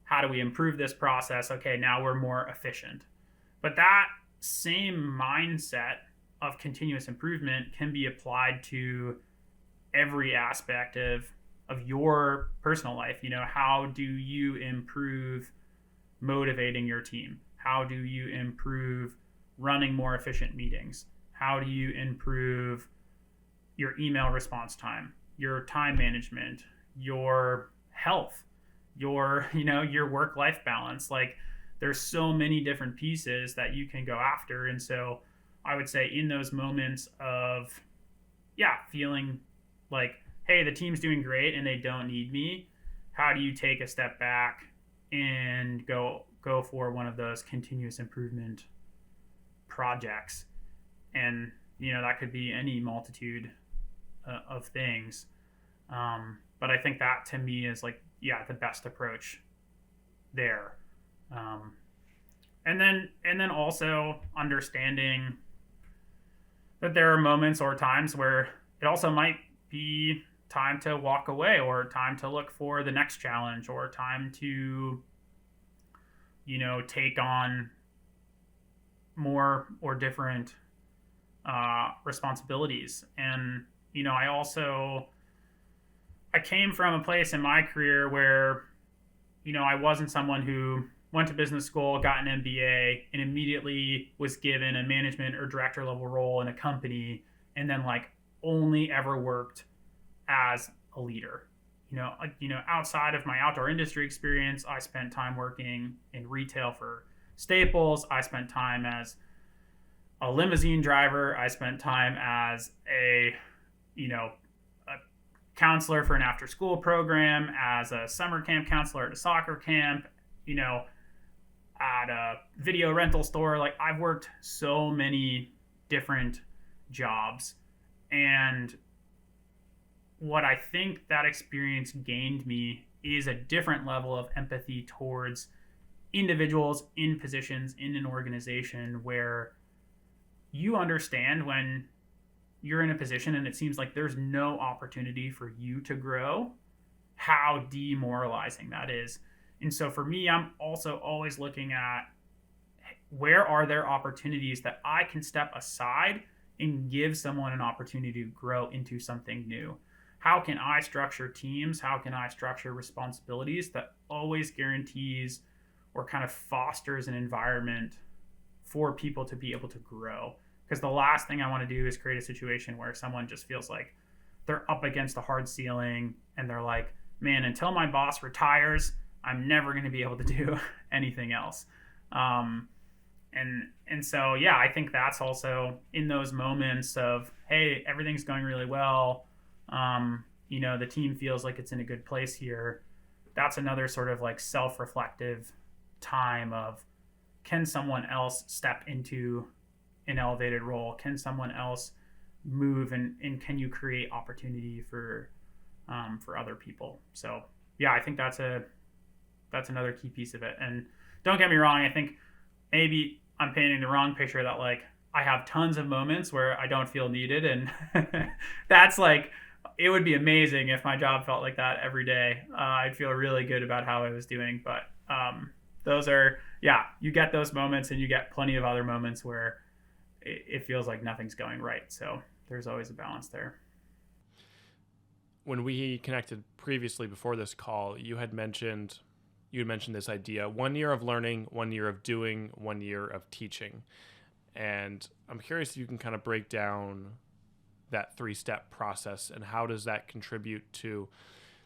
How do we improve this process? Okay, now we're more efficient. But that same mindset of continuous improvement can be applied to every aspect of your personal life. How do you improve motivating your team? How do you improve running more efficient meetings? How do you improve your email response time, your time management, your health, your work-life balance? Like there's so many different pieces that you can go after. And so I would say in those moments of, feeling like, hey, the team's doing great and they don't need me, how do you take a step back and go for one of those continuous improvement projects? And that could be any multitude of things, but I think that to me is like the best approach there. And then also understanding that there are moments or times where it also might be time to walk away, or time to look for the next challenge, or time to take on more or different responsibilities. And I came from a place in my career where I wasn't someone who went to business school, got an MBA, and immediately was given a management or director level role in a company, and then like only ever worked as a leader. Outside of my outdoor industry experience, I spent time working in retail for Staples. I spent time as a limousine driver. I spent time as a counselor for an after school program, as a summer camp counselor at a soccer camp, at a video rental store. Like, I've worked so many different jobs. And what I think that experience gained me is a different level of empathy towards individuals in positions in an organization where you understand when you're in a position and it seems like there's no opportunity for you to grow, how demoralizing that is. And so for me, I'm also always looking at where are there opportunities that I can step aside and give someone an opportunity to grow into something new. How can I structure teams? How can I structure responsibilities that always guarantees or kind of fosters an environment for people to be able to grow? Because the last thing I want to do is create a situation where someone just feels like they're up against a hard ceiling and they're like, man, until my boss retires, I'm never going to be able to do anything else. And so, I think that's also in those moments of, hey, everything's going really well. The team feels like it's in a good place here. That's another sort of like self-reflective time of, can someone else step into an elevated role? Can someone else move and can you create opportunity for other people? So I think that's another key piece of it. And don't get me wrong, I think maybe I'm painting the wrong picture that like I have tons of moments where I don't feel needed, and that's like, it would be amazing if my job felt like that every day. I'd feel really good about how I was doing, but those are, you get those moments, and you get plenty of other moments where it feels like nothing's going right. So there's always a balance there. When we connected previously before this call, you had mentioned this idea: 1 year of learning, 1 year of doing, 1 year of teaching. And I'm curious if you can kind of break down that 3-step process, and how does that contribute to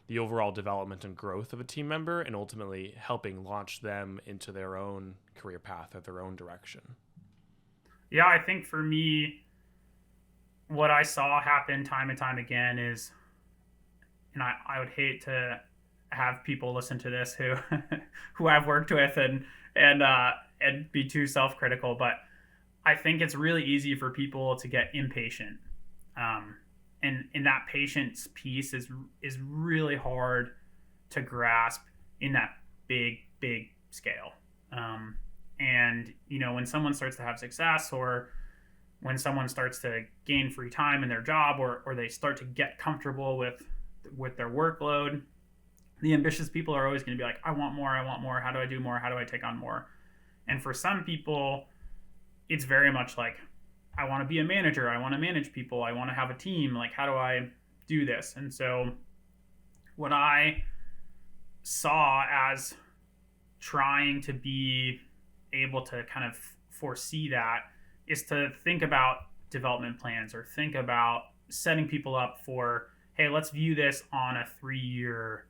the overall development and growth of a team member, and ultimately helping launch them into their own career path or their own direction? Yeah, I think for me, what I saw happen time and time again is, and I would hate to have people listen to this who I've worked with and be too self-critical, but I think it's really easy for people to get impatient. And that patience piece is really hard to grasp in that big scale. And when someone starts to have success, or when someone starts to gain free time in their job, or they start to get comfortable with their workload, the ambitious people are always going to be like, I want more. How do I do more? How do I take on more? And for some people, it's very much like, I want to be a manager. I want to manage people. I want to have a team. Like, how do I do this? And so what I saw as trying to be able to kind of foresee that is to think about development plans, or think about setting people up for, hey, let's view this on a 3-year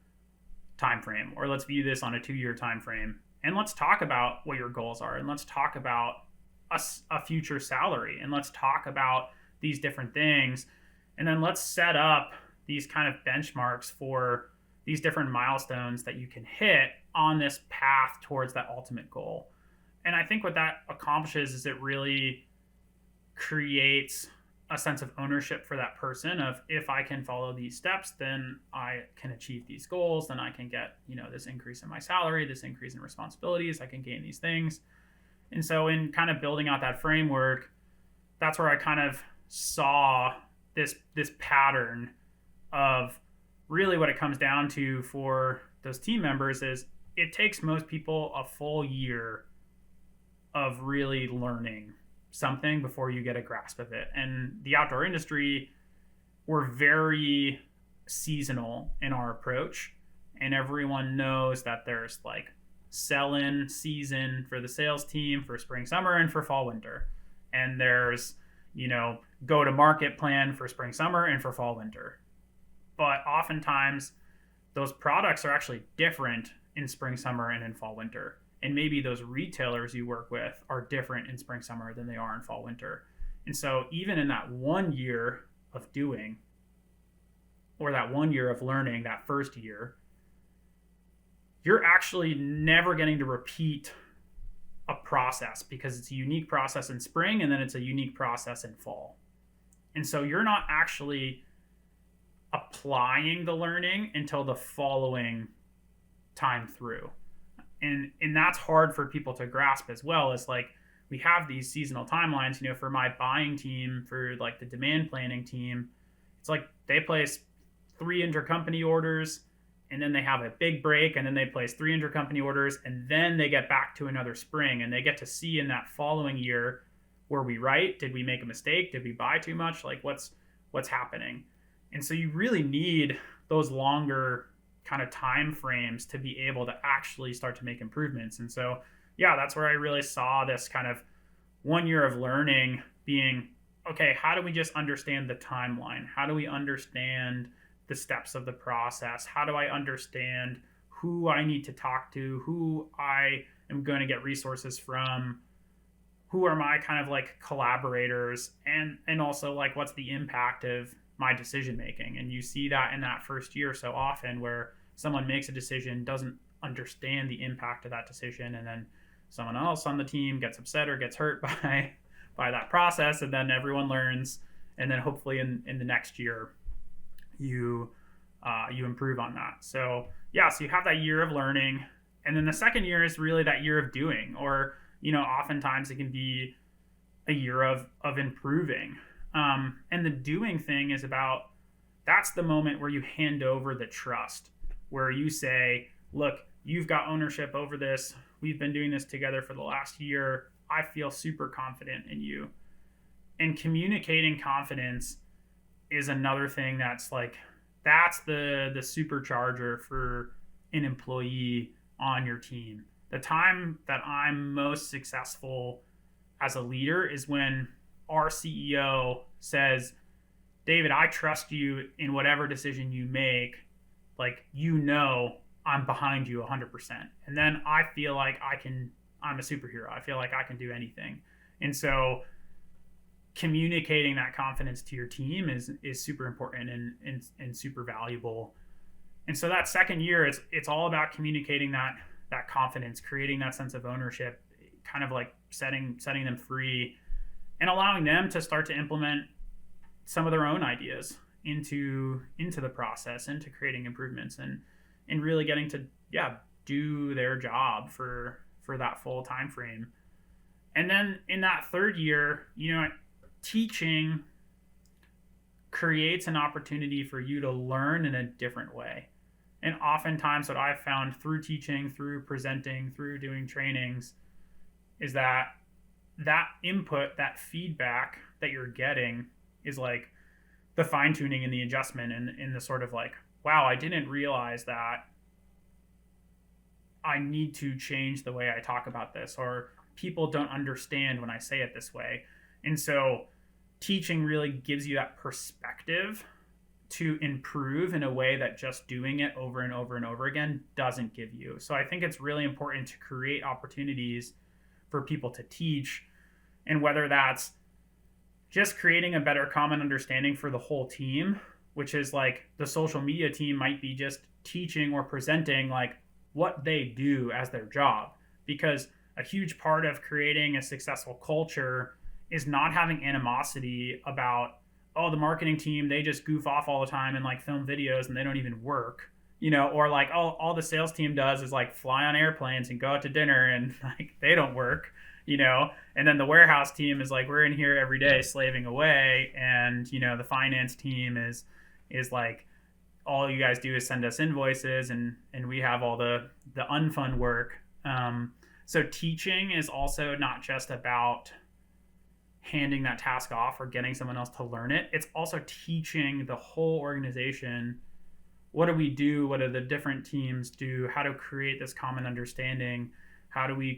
time frame, or let's view this on a 2-year time frame. and let's talk about what your goals are, and let's talk about a future salary, and let's talk about these different things, and then let's set up these kind of benchmarks for these different milestones that you can hit on this path towards that ultimate goal. And I think what that accomplishes is it really creates a sense of ownership for that person of, if I can follow these steps, then I can achieve these goals, then I can get, this increase in my salary, this increase in responsibilities, I can gain these things. And so in kind of building out that framework, that's where I kind of saw this pattern of really what it comes down to for those team members is it takes most people a full year of really learning something before you get a grasp of it. And the outdoor industry, we're very seasonal in our approach, and everyone knows that there's like sell-in season for the sales team for spring summer and for fall winter, and there's go to market plan for spring summer and for fall winter. But oftentimes those products are actually different in spring summer and in fall winter. And maybe those retailers you work with are different in spring, summer than they are in fall, winter. And so even in that 1 year of doing, or that 1 year of learning, that first year, you're actually never getting to repeat a process because it's a unique process in spring and then it's a unique process in fall. And so you're not actually applying the learning until the following time through. And that's hard for people to grasp as well. As like, we have these seasonal timelines, for my buying team, for like the demand planning team, it's like they place 3 intercompany orders and then they have a big break and then they place 3 intercompany orders and then they get back to another spring and they get to see in that following year, were we right? Did we make a mistake? Did we buy too much? Like what's happening? And so you really need those longer kind of time frames to be able to actually start to make improvements. And so, yeah, that's where I really saw this kind of 1 year of learning being, okay, how do we just understand the timeline? How do we understand the steps of the process? How do I understand who I need to talk to, who I am going to get resources from, who are my kind of like collaborators, and also like what's the impact of my decision making? And you see that in that first year so often where someone makes a decision, doesn't understand the impact of that decision, and then someone else on the team gets upset or gets hurt by that process, and then everyone learns, and then hopefully in the next year you improve on that. So yeah, so you have that year of learning, and then the second year is really that year of doing, or oftentimes it can be a year of improving. And the doing thing is about, that's the moment where you hand over the trust, where you say, look, you've got ownership over this. We've been doing this together for the last year. I feel super confident in you. And communicating confidence is another thing that's like, that's the supercharger for an employee on your team. The time that I'm most successful as a leader is when our CEO says, David, I trust you in whatever decision you make. Like, I'm behind you 100%. And then I feel like I'm a superhero. I feel like I can do anything. And so communicating that confidence to your team is super important and super valuable. And so that second year, it's all about communicating that confidence, creating that sense of ownership, kind of like setting them free, and allowing them to start to implement some of their own ideas into the process, into creating improvements, and really getting to do their job for that full time frame. And then in that third year, teaching creates an opportunity for you to learn in a different way. And oftentimes what I've found through teaching, through presenting, through doing trainings, is that input, that feedback that you're getting is like the fine tuning and the adjustment, and in the sort of like, wow, I didn't realize that I need to change the way I talk about this, or people don't understand when I say it this way. And so teaching really gives you that perspective to improve in a way that just doing it over and over and over again doesn't give you. So I think it's really important to create opportunities for people to teach, and whether that's just creating a better common understanding for the whole team, which is like the social media team might be just teaching or presenting like what they do as their job, because a huge part of creating a successful culture is not having animosity about, oh, the marketing team, they just goof off all the time and like film videos and they don't even work, or like, oh, all the sales team does is like fly on airplanes and go out to dinner and like they don't work, and then the warehouse team is like, we're in here every day slaving away, and the finance team is like, all you guys do is send us invoices and we have all the unfun work. So teaching is also not just about handing that task off or getting someone else to learn it. It's also teaching the whole organization, what do we do? What do the different teams do? How to create this common understanding? How do we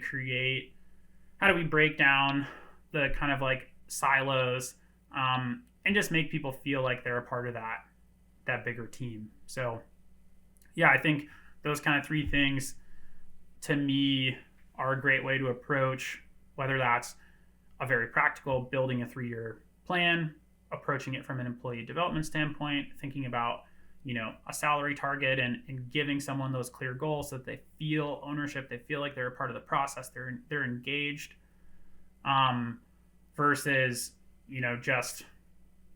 break down the kind of like silos, and just make people feel like they're a part of that bigger team? So yeah, I think those kind of three things to me are a great way to approach, whether that's a very practical building a 3-year plan, approaching it from an employee development standpoint, thinking about a salary target and giving someone those clear goals so that they feel ownership, they feel like they're a part of the process, they're engaged, versus just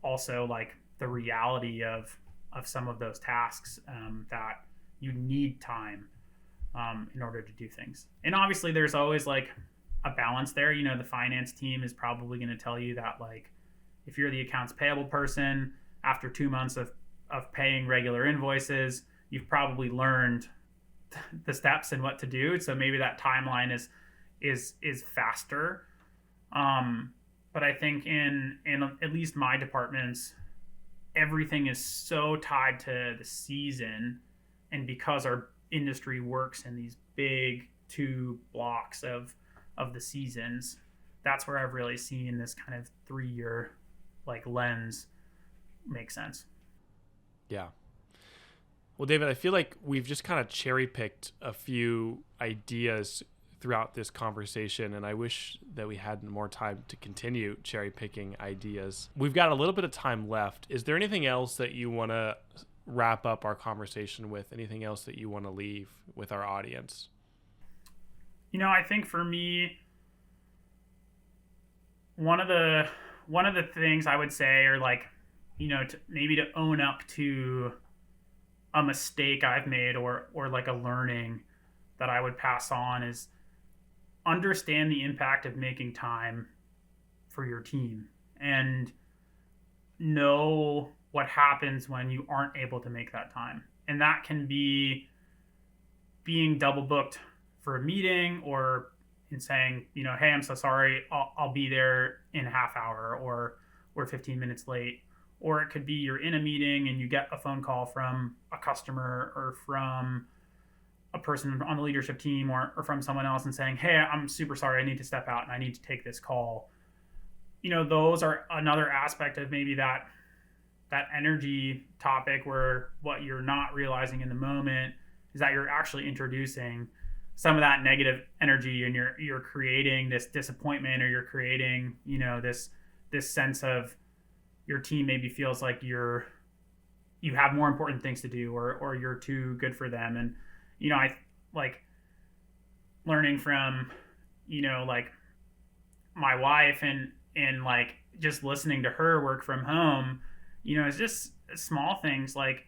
also like the reality of some of those tasks, that you need time in order to do things. And obviously there's always like a balance there. The finance team is probably going to tell you that like if you're the accounts payable person, after 2 months of paying regular invoices, you've probably learned the steps and what to do. So maybe that timeline is faster. But I think in at least my departments, everything is so tied to the season, and because our industry works in these big 2 blocks of the seasons, that's where I've really seen this kind of 3-year like lens make sense. Yeah. Well, David, I feel like we've just kind of cherry picked a few ideas throughout this conversation, and I wish that we had more time to continue cherry picking ideas. We've got a little bit of time left. Is there anything else that you want to wrap up our conversation with? Anything else that you want to leave with our audience? I think for me, one of the things I would say, or like, maybe to own up to a mistake I've made or like a learning that I would pass on, is understand the impact of making time for your team and know what happens when you aren't able to make that time. And that can be being double booked for a meeting, or in saying, hey, I'm so sorry, I'll be there in a half hour, or we're 15 minutes late. Or it could be you're in a meeting and you get a phone call from a customer or from a person on the leadership team or from someone else and saying, hey, I'm super sorry, I need to step out and I need to take this call. Those are another aspect of maybe that energy topic, where what you're not realizing in the moment is that you're actually introducing some of that negative energy, and you're creating this disappointment, or you're creating, this sense of your team maybe feels like you have more important things to do, or you're too good for them. And, I like learning from, like my wife and like just listening to her work from home, it's just small things. Like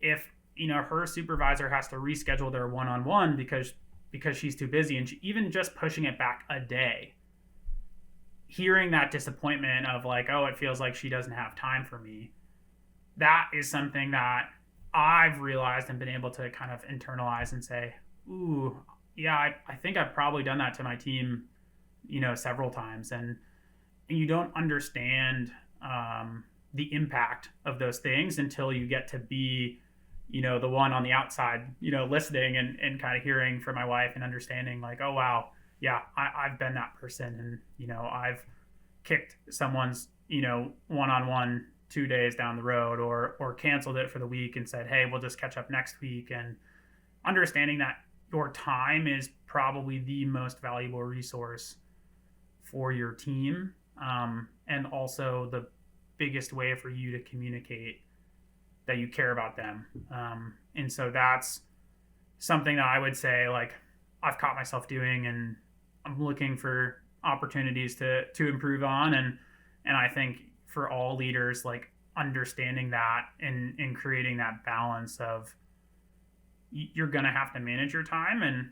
if, her supervisor has to reschedule their one-on-one because she's too busy, and even just pushing it back a day, hearing that disappointment of like, oh, it feels like she doesn't have time for me, that is something that I've realized and been able to kind of internalize and say, ooh, yeah, I think I've probably done that to my team, several times. And you don't understand the impact of those things until you get to be, the one on the outside, listening and kind of hearing from my wife and understanding like, oh, wow, yeah, I've been that person. And, I've kicked someone's, one-on-one 2 days down the road, or canceled it for the week and said, hey, we'll just catch up next week. And understanding that your time is probably the most valuable resource for your team, and also the biggest way for you to communicate that you care about them. And so that's something that I would say, like, I've caught myself doing, and I'm looking for opportunities to improve on. And I think for all leaders, like, understanding that and creating that balance of, you're going to have to manage your time, and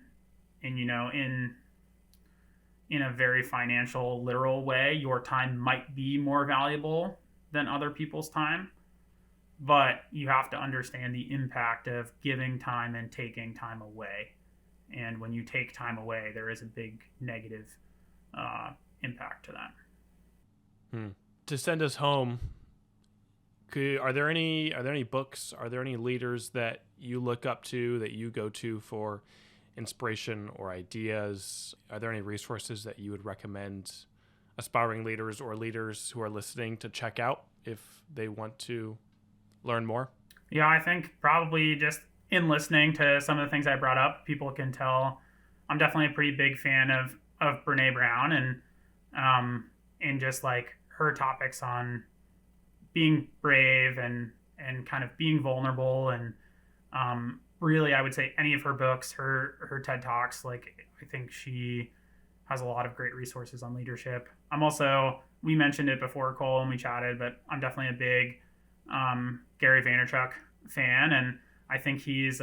in a very financial, literal way, your time might be more valuable than other people's time, but you have to understand the impact of giving time and taking time away. And when you take time away, there is a big negative impact to that. To send us home, are there any books? Are there any leaders that you look up to, that you go to for inspiration or ideas? Are there any resources that you would recommend aspiring leaders or leaders who are listening to check out if they want to learn more? Yeah, I think probably just in listening to some of the things I brought up, people can tell I'm definitely a pretty big fan of Brene Brown, and just like her topics on being brave and kind of being vulnerable. And really, I would say any of her books, her TED Talks, like, I think she has a lot of great resources on leadership. I'm also, we mentioned it before, Cole, and we chatted, but I'm definitely a big Gary Vaynerchuk fan, and I think he's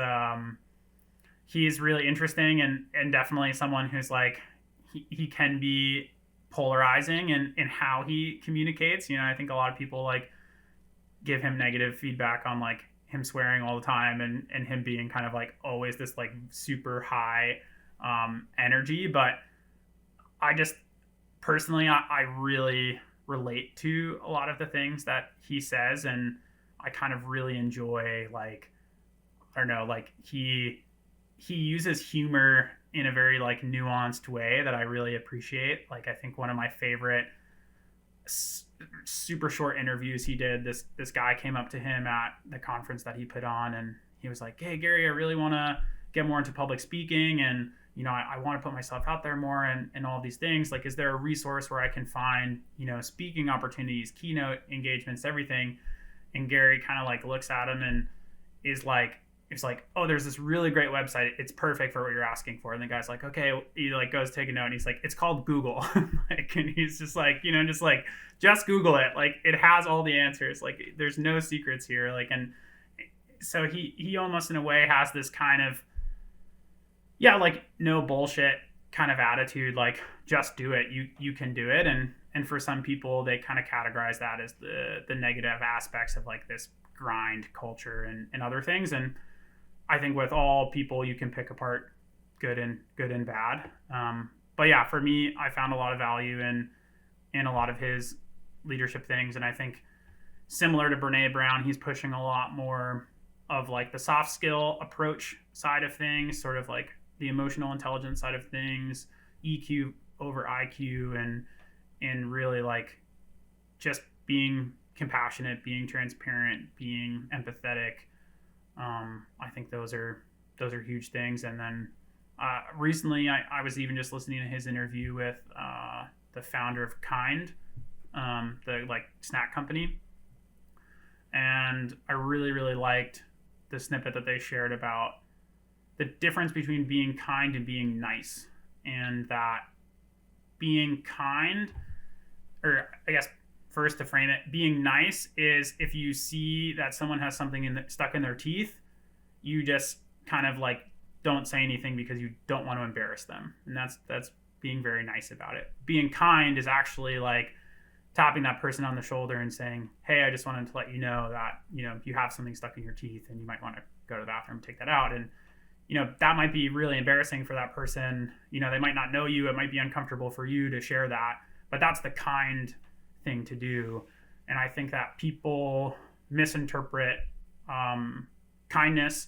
really interesting, and definitely someone who's like, he can be polarizing in how he communicates. I think a lot of people like give him negative feedback on like him swearing all the time, and him being kind of like always this like super high energy. But I just personally, I really relate to a lot of the things that he says, and I kind of really enjoy, like, I don't know, like he uses humor in a very like nuanced way that I really appreciate. Like, I think one of my favorite super short interviews he did, this guy came up to him at the conference that he put on, and he was like, hey Gary, I really want to get more into public speaking, and I want to put myself out there more, and all these things. Like, is there a resource where I can find speaking opportunities, keynote engagements, everything? And Gary kind of like looks at him and is like, it's like, oh, there's this really great website, it's perfect for what you're asking for. And the guy's like, okay. He like goes take a note, and he's like, it's called Google. Like, and he's just like, just Google it. Like, it has all the answers. Like, there's no secrets here. Like, and so he almost in a way has this kind of, yeah, like, no bullshit kind of attitude. Like, just do it. You can do it. And for some people, they kind of categorize that as the negative aspects of like this grind culture and other things. And I think with all people, you can pick apart good and bad. But yeah, for me, I found a lot of value in a lot of his leadership things. And I think similar to Brene Brown, he's pushing a lot more of like the soft skill approach side of things, sort of like the emotional intelligence side of things, EQ over IQ, and really like just being compassionate, being transparent, being empathetic. I think those are huge things. And then recently I was even just listening to his interview with the founder of Kind, the like snack company, and I really liked the snippet that they shared about the difference between being kind and being nice. And that being kind, or I guess first to frame it, being nice is if you see that someone has something stuck in their teeth, you just kind of like don't say anything because you don't want to embarrass them. And that's being very nice about it. Being kind is actually like tapping that person on the shoulder and saying, hey, I just wanted to let you know that, you have something stuck in your teeth and you might want to go to the bathroom and take that out. And, that might be really embarrassing for that person. They might not know you. It might be uncomfortable for you to share that, but that's the kind thing to do. And I think that people misinterpret kindness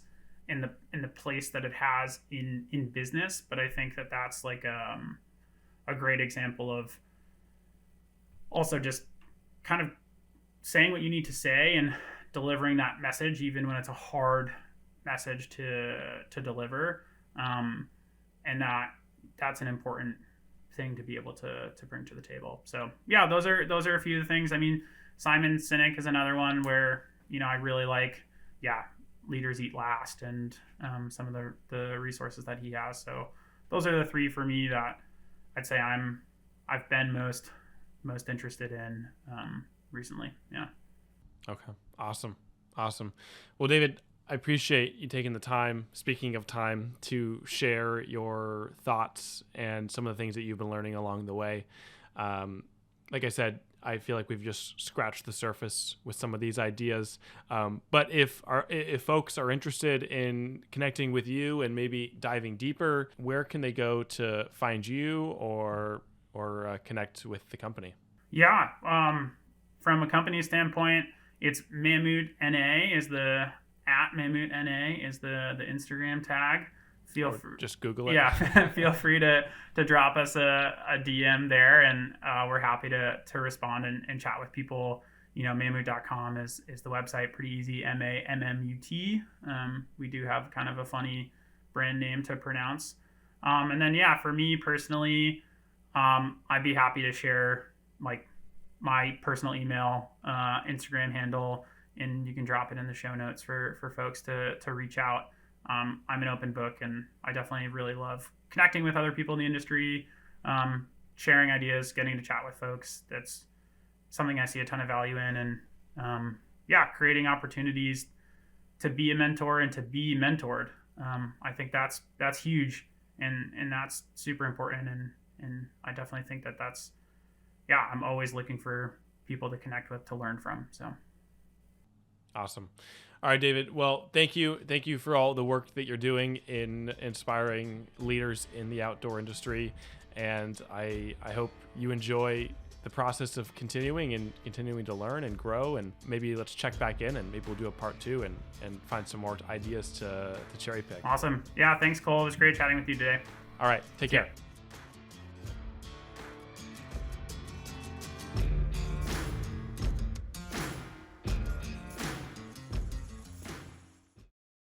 in the place that it has in business. But I think that that's like a great example of also just kind of saying what you need to say and delivering that message, even when it's a hard message to deliver. And that's an important thing to be able to bring to the table. So yeah, those are a few of the things. I mean, Simon Sinek is another one where, I really like, Leaders Eat Last, and some of the resources that he has. So those are the three for me that I'd say I've been most interested in recently. Yeah. Okay. Awesome. Well, David, I appreciate you taking the time, speaking of time, to share your thoughts and some of the things that you've been learning along the way. Like I said, I feel like we've just scratched the surface with some of these ideas. But if folks are interested in connecting with you and maybe diving deeper, where can they go to find you or connect with the company? Yeah. From a company standpoint, it's Mammut NA is Mammut NA is the Instagram tag. Just Google it. Yeah, feel free to drop us a DM there, and we're happy to respond and chat with people. Mammut.com is the website. Pretty easy, MAMMUT. We do have kind of a funny brand name to pronounce. And then for me personally, I'd be happy to share like my personal email, Instagram handle, and you can drop it in the show notes for folks to reach out. I'm an open book, and I definitely really love connecting with other people in the industry, sharing ideas, getting to chat with folks. That's something I see a ton of value in, and creating opportunities to be a mentor and to be mentored. I think that's huge, and that's super important, and I definitely think that's I'm always looking for people to connect with, to learn from. So awesome. All right, David. Well, thank you for all the work that you're doing in inspiring leaders in the outdoor industry, and I hope you enjoy the process of continuing to learn and grow, and maybe let's check back in, and maybe we'll do a part 2 and find some more ideas to cherry pick. Awesome. Yeah, thanks, Cole. It was great chatting with you today. All right, take care.